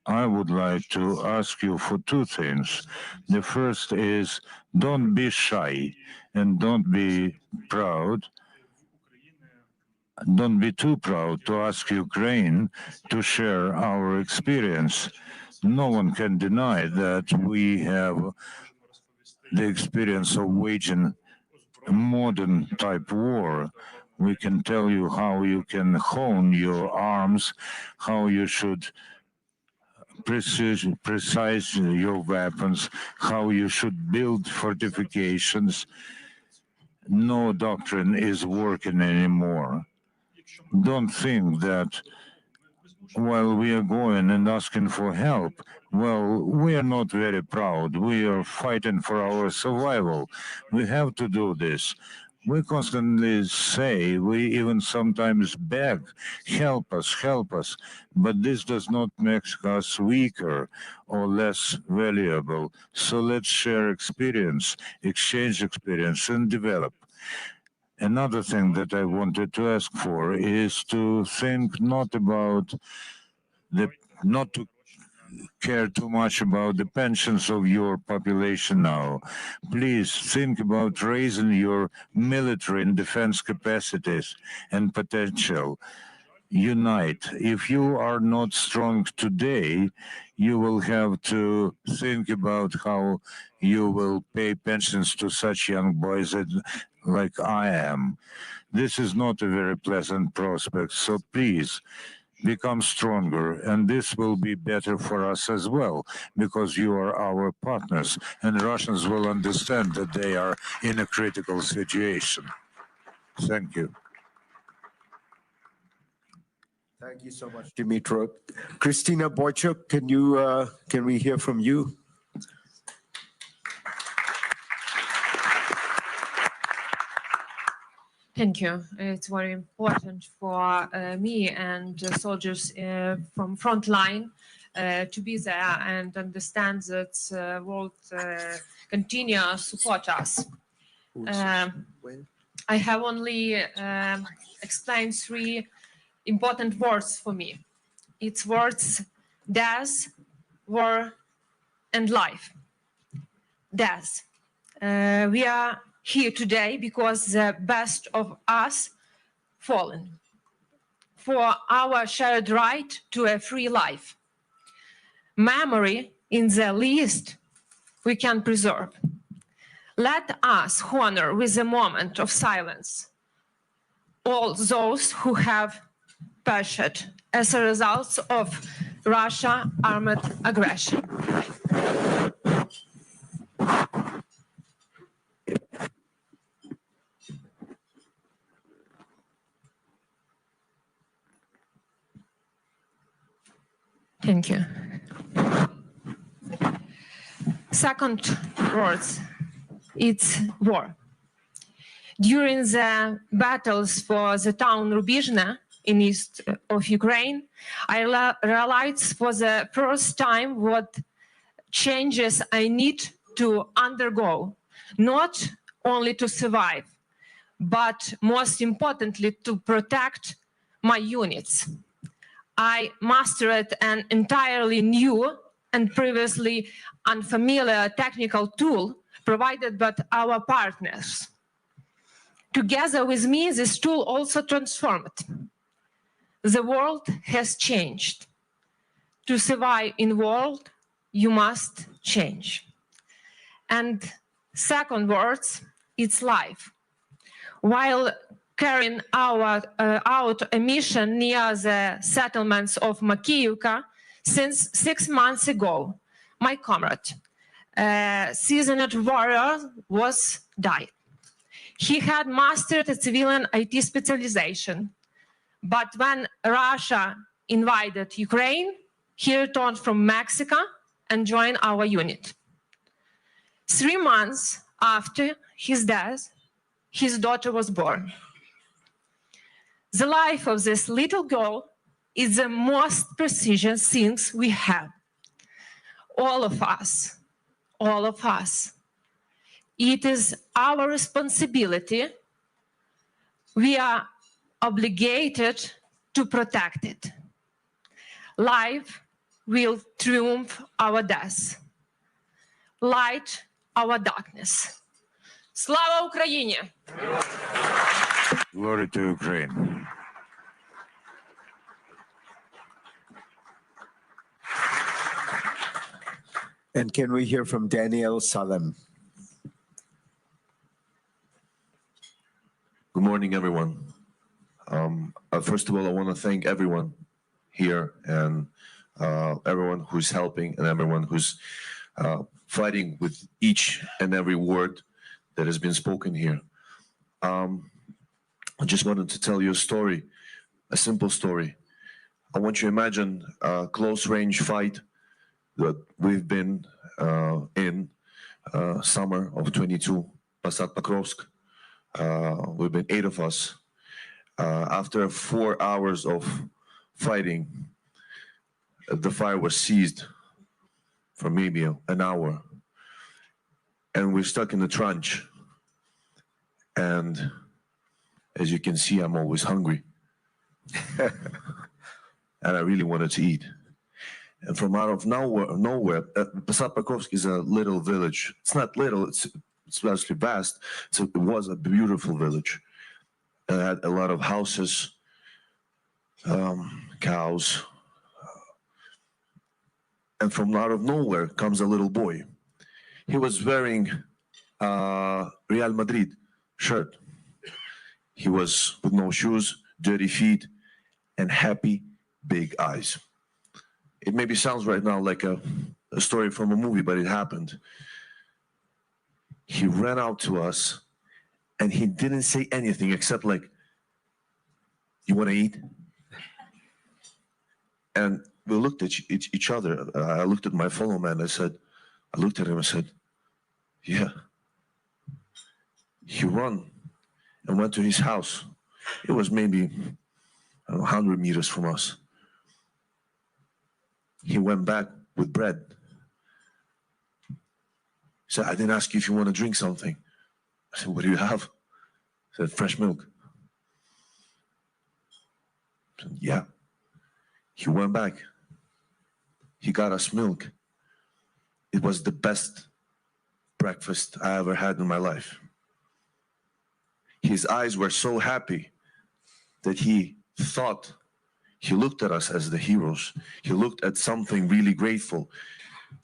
I would like to ask you for two things. The first is don't be shy and don't be proud. Don't be too proud to ask Ukraine to share our experience. No one can deny that we have the experience of waging a modern type war. We can tell you how you can hone your arms, how you should precise your weapons, how you should build fortifications. No doctrine is working anymore. Don't think that while we are going and asking for help, well, we are not very proud. We are fighting for our survival. We have to do this. We constantly say, we even sometimes beg, help us, but this does not make us weaker or less valuable. So let's share experience, exchange experience, and develop. Another thing that I wanted to ask for is to think not to care too much about the pensions of your population now. Please think about raising your military and defense capacities and potential. Unite. If you are not strong today, you will have to think about how you will pay pensions to such young boys like I am. This is not a very pleasant prospect, so please become stronger, and this will be better for us as well, because you are our partners, and Russians will understand that they are in a critical situation. Thank you.
Thank you so much, Dmytro. Kristina Boychuk, can we hear from you?
Thank you. It's very important for me and soldiers from front line to be there and understand that the world continue to support us. I have only explained three important words for me. It's words death, war, and life. Death. We are here today because the best of us fallen for our shared right to a free life. Memory in the least we can preserve. Let us honor with a moment of silence all those who have perished as a result of Russia's armed aggression. Thank you. Second words, it's war. During the battles for the town Rubizhne in east of Ukraine, I realized for the first time what changes I need to undergo, not only to survive, but most importantly to protect my units. I mastered an entirely new and previously unfamiliar technical tool provided by our partners. Together with me, this tool also transformed. The world has changed. To survive in the world, you must change. And second words, it's life. While carrying out a mission near the settlements of Makiyivka since 6 months ago, my comrade, seasoned warrior, was died. He had mastered a civilian IT specialization, but when Russia invaded Ukraine, he returned from Mexico and joined our unit. 3 months after his death, his daughter was born. The life of this little girl is the most precious things we have. All of us. It is our responsibility. We are obligated to protect it. Life will triumph our death. Light our darkness. Slava Ukraini!
Glory to Ukraine.
And can we hear from Daniel Salem?
Good morning, everyone. First of all, I want to thank everyone here and everyone who's helping and everyone who's fighting with each and every word that has been spoken here. I just wanted to tell you a story, a simple story. I want you to imagine a close-range fight that we've been in summer of 22, Posad-Pokrovsk. We've been 8 of us. After 4 hours of fighting, the fire was seized for maybe an hour. And we're stuck in the trench. And as you can see, I'm always hungry. And I really wanted to eat. And from out of nowhere, Posad-Pokrovsk is a little village. It's not little, it's actually vast. So it was a beautiful village. It had a lot of houses, cows. And from out of nowhere comes a little boy. He was wearing a Real Madrid shirt. He was with no shoes, dirty feet, and happy big eyes. It maybe sounds right now like a story from a movie, but it happened. He ran out to us and he didn't say anything except like, "You want to eat?" And we looked at each other. I looked at my fellow man. I looked at him and said, "Yeah." He ran and went to his house. It was maybe 100 meters from us. He went back with bread. He said, "I didn't ask you if you want to drink something." I said, "What do you have?" He said, "Fresh milk." I said, "Yeah." He went back. He got us milk. It was the best breakfast I ever had in my life. His eyes were so happy that he thought, he looked at us as the heroes. He looked at something really grateful.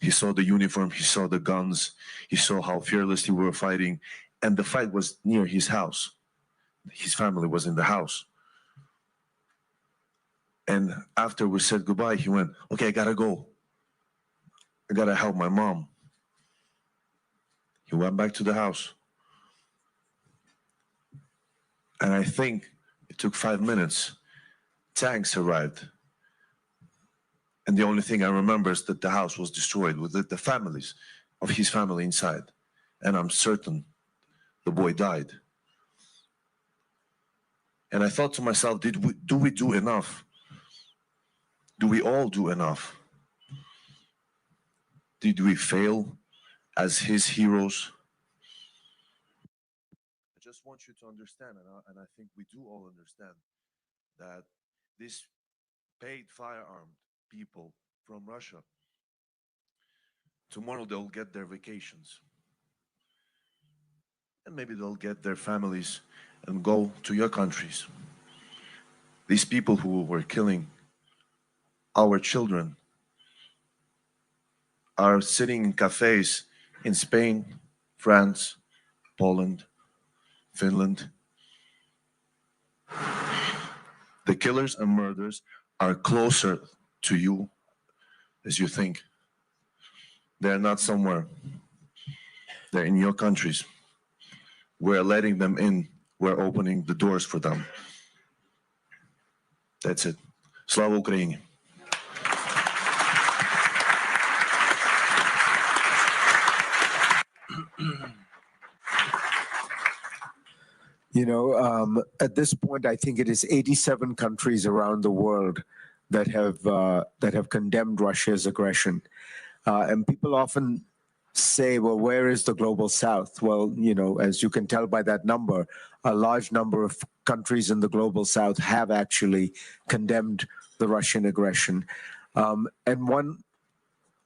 He saw the uniform, he saw the guns, he saw how fearlessly we were fighting, and the fight was near his house. His family was in the house. And after we said goodbye, he went, "Okay, I gotta go. I gotta help my mom." He went back to the house. And I think it took 5 minutes. Tanks arrived. And the only thing I remember is that the house was destroyed with the families of his family inside. And I'm certain the boy died. And I thought to myself, do we do enough? Do we all do enough? Did we fail as his heroes? I just want you to understand, and I think we do all understand, that these paid firearmed people from Russia, tomorrow they'll get their vacations. And maybe they'll get their families and go to your countries. These people who were killing our children are sitting in cafes in Spain, France, Poland, Finland. The killers and murderers are closer to you as you think. They're not somewhere. They're in your countries. We're letting them in. We're opening the doors for them. That's it. Slava Ukraini.
You know, at this point, I think it is 87 countries around the world that have condemned Russia's aggression. And people often say, well, where is the global south? Well, you know, as you can tell by that number, a large number of countries in the global south have actually condemned the Russian aggression. And one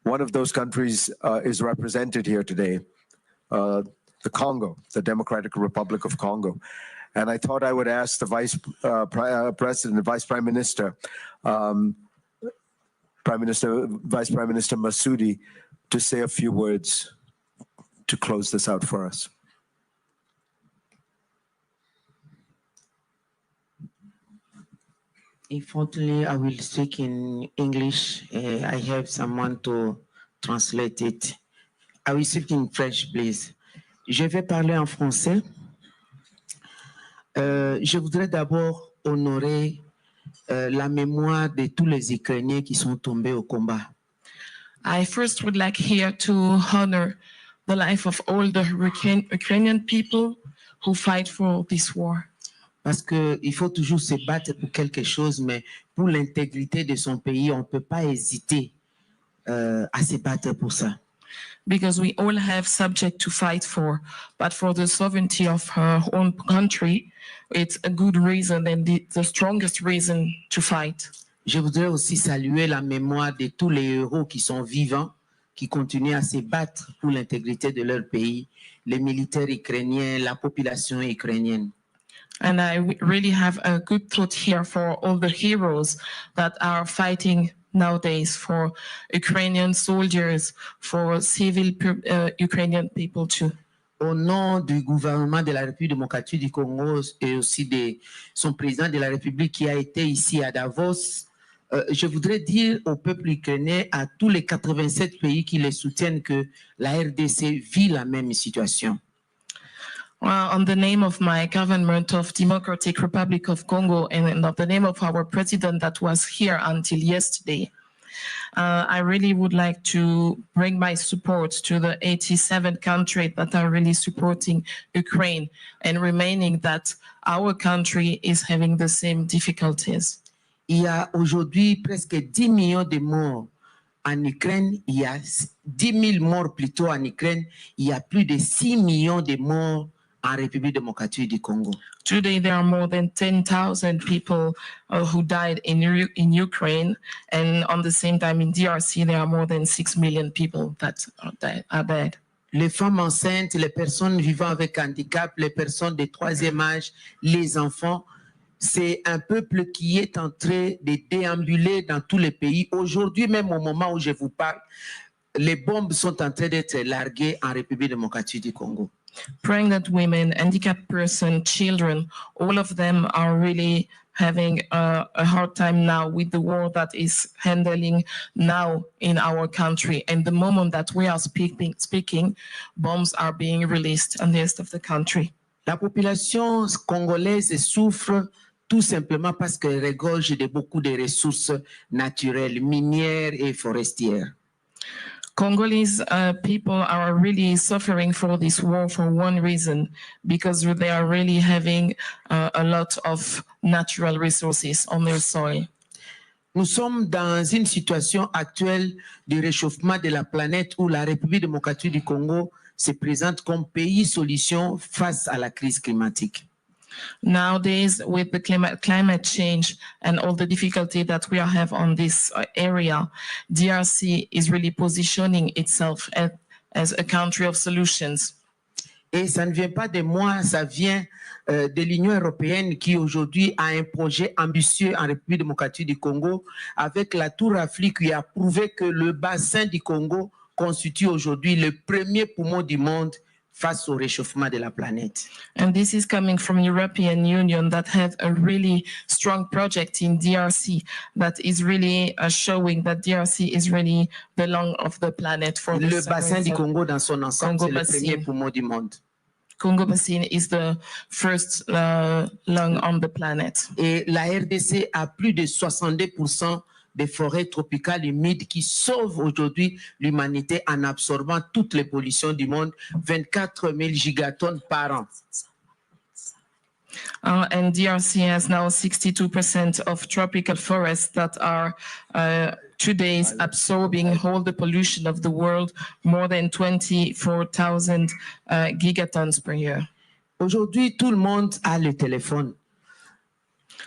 of those countries is represented here today, the Congo, the Democratic Republic of Congo. And I thought I would ask the Vice Prime Minister Masudi to say a few words to close this out for us.
Unfortunately, I will speak in English. I have someone to translate it. I will speak in French, please. Je vais parler en français. Je voudrais d'abord honorer la mémoire de tous les Ukrainiens qui sont tombés au combat.
I first would like here to honor the life of all the Ukrainian people who fight for this war.
Parce qu'il faut toujours se battre pour quelque chose, mais pour l'intégrité de son pays, on ne peut pas hésiter à se battre pour ça.
Because we all have subject to fight for, but for the sovereignty of her own country, it's a good reason and the strongest reason to fight.
Je voudrais aussi saluer la mémoire de tous les héros qui sont vivants, qui continuent à se battre pour l'intégrité de leur pays, les militaires ukrainiens, la population ukrainienne.
And I really have a good thought here for all the heroes that are fighting nowadays, for Ukrainian soldiers, for civil Ukrainian people too.
Au nom du gouvernement de la République démocratique du Congo et aussi de son président de la République qui a été ici à Davos, je voudrais dire au peuple ukrainien, à tous les 87 pays qui les soutiennent, que la RDC vit la même situation.
On the name of my government of Democratic Republic of Congo and of the name of our president that was here until yesterday, I really would like to bring my support to the 87 countries that are really supporting Ukraine and remaining that our country is having the same difficulties.
Il y a aujourd'hui presque 10 millions de morts en Ukraine. Il y a 10 000 morts plutôt en Ukraine. Il y a plus de 6 millions de morts en République démocratique du Congo.
Today, there are more than 10,000 people who died in Ukraine, and on the same time in DRC, there are more than 6 million people that are dead.
Les femmes enceintes, les personnes vivant avec handicap, les personnes de troisième âge, les enfants, c'est un peuple qui est en train de déambuler dans tous les pays. Aujourd'hui, même au moment où je vous parle, les bombes sont en train d'être larguées en République démocratique du Congo.
Pregnant women, handicapped persons, children, all of them are really having a hard time now with the war that is handling now in our country. And the moment that we are speaking, bombs are being released in the rest of the country.
La population congolaise souffre tout simplement parce qu'elle regorge de beaucoup de ressources naturelles, minières et forestières.
Congolese people are really suffering for this war for one reason, because they are really having a lot of natural resources on their soil.
Nous sommes dans une situation actuelle de réchauffement de la planète où la République démocratique du Congo se présente comme pays solution face à la crise climatique.
Nowadays, with the climate change and all the difficulty that we have on this area, DRC is really positioning itself as a country of solutions.
Et ça ne vient pas de moi, ça vient de l'Union européenne qui aujourd'hui a un projet ambitieux en République démocratique du Congo avec la Tour Afrique qui a prouvé que le bassin du Congo constitue aujourd'hui le premier poumon du monde face au réchauffement de la planète.
And this is coming from European Union that have a really strong project in DRC that is really showing that DRC is really the lung of the planet for
Le bassin du Congo dans son ensemble, c'est le premier poumon du monde.
Congo Basin is the first lung on the planet.
Et la RDC a plus de 62% des forêts tropicales humides qui sauvent aujourd'hui l'humanité en absorbant toutes les pollutions du monde, 24 000 gigatonnes par an.
And DRC has now 62% of tropical forests that are today absorbing all the pollution of the world, more than 24,000 gigatons per year.
Aujourd'hui, tout le monde a le téléphone.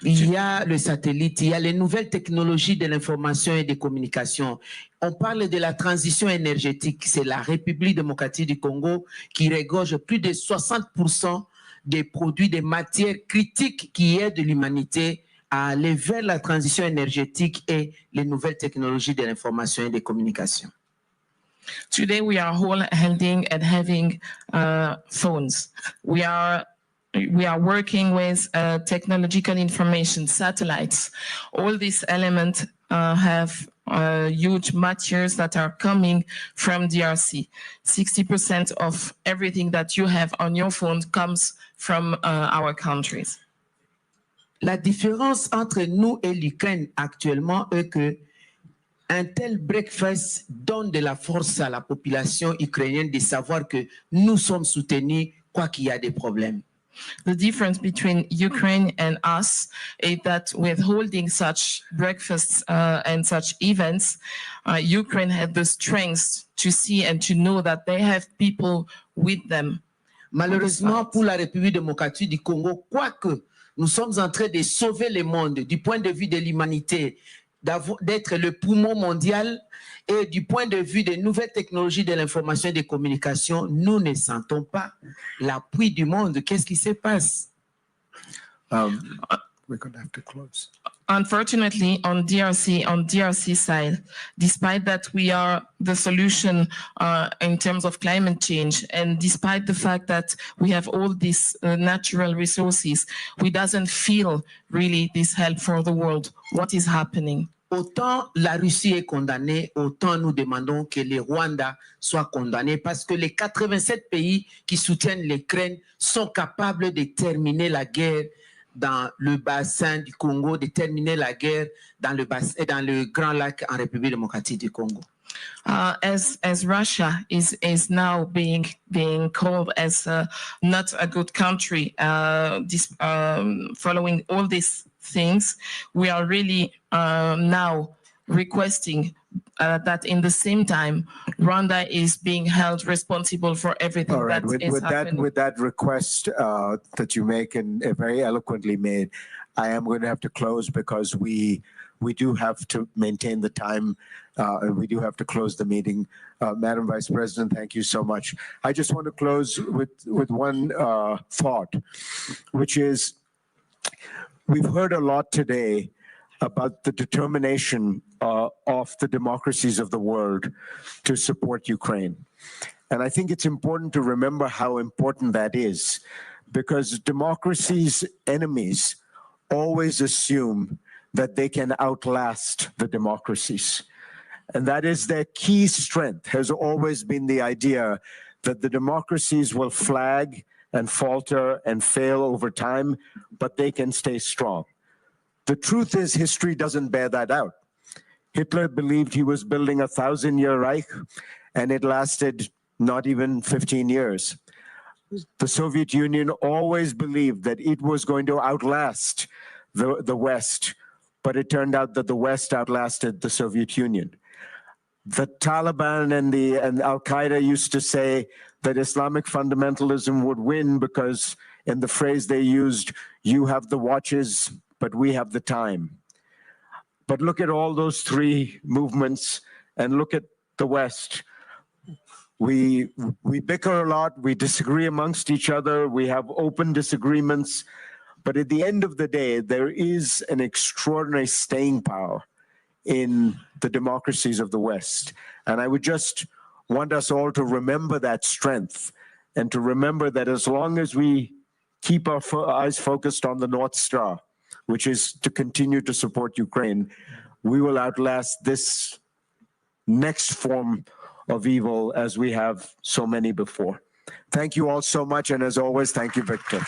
Il y a le satellite, il y a les nouvelles technologies de l'information et des communications. On parle de la transition énergétique. C'est la République démocratique du Congo qui regorge plus de 60% des produits, des matières critiques qui aident l'humanité à aller vers la transition énergétique et les nouvelles technologies de l'information et des communications.
Today we are all holding and having phones. We are working with technological information, satellites. All these elements have huge materials that are coming from DRC. 60% of everything that you have on your phone comes from our countries.
La différence entre nous et l'Ukraine actuellement est que un tel breakfast donne de la force à la population ukrainienne de savoir que nous sommes soutenus quoi qu'il y a des problèmes.
The difference between Ukraine and us is that with holding such breakfasts and such events, Ukraine had the strength to see and to know that they have people with them.
Malheureusement, pour la République démocratique du Congo, quoique nous sommes en train de sauver le monde du point de vue de l'humanité, d'être le poumon mondial, et du point de vue des nouvelles technologies de l'information et des communications, nous ne sentons pas l'appui du monde. Qu'est-ce qui se passe?
We're going to have to close.
Unfortunately, on DRC side, despite that we are the solution in terms of climate change, and despite the fact that we have all these natural resources, we doesn't feel really this help for the world. What is happening?
Autant la Russie est condamnée, autant nous demandons que le Rwanda soit condamné parce que les 87 pays qui soutiennent l'Ukraine sont capables de terminer la guerre dans le bassin du Congo, de terminer la guerre dans le Grand Lac en République démocratique du Congo.
As Russia is now being called as not a good country, following all these things, we are really now requesting that in the same time, Rwanda is being held responsible for everything that is happening.
With that request that you make and very eloquently made, I am going to have to close because we do have to maintain the time and we do have to close the meeting. Madam Vice President, thank you so much. I just want to close with one thought, which is we've heard a lot today about the determination of the democracies of the world to support Ukraine. And I think it's important to remember how important that is, because democracy's enemies always assume that they can outlast the democracies. And that is their key strength, has always been the idea that the democracies will flag and falter and fail over time, but they can stay strong. The truth is, history doesn't bear that out. Hitler believed he was building a 1,000-year Reich, and it lasted not even 15 years. The Soviet Union always believed that it was going to outlast the West, but it turned out that the West outlasted the Soviet Union. The Taliban and Al-Qaeda used to say that Islamic fundamentalism would win because, in the phrase they used, you have the watches, but we have the time. But look at all those three movements and look at the West. We bicker a lot, we disagree amongst each other, we have open disagreements, but at the end of the day, there is an extraordinary staying power in the democracies of the West. And I would just want us all to remember that strength and to remember that as long as we keep our eyes focused on the North Star, which is to continue to support Ukraine, we will outlast this next form of evil as we have so many before. Thank you all so much, and as always, thank you, Victor.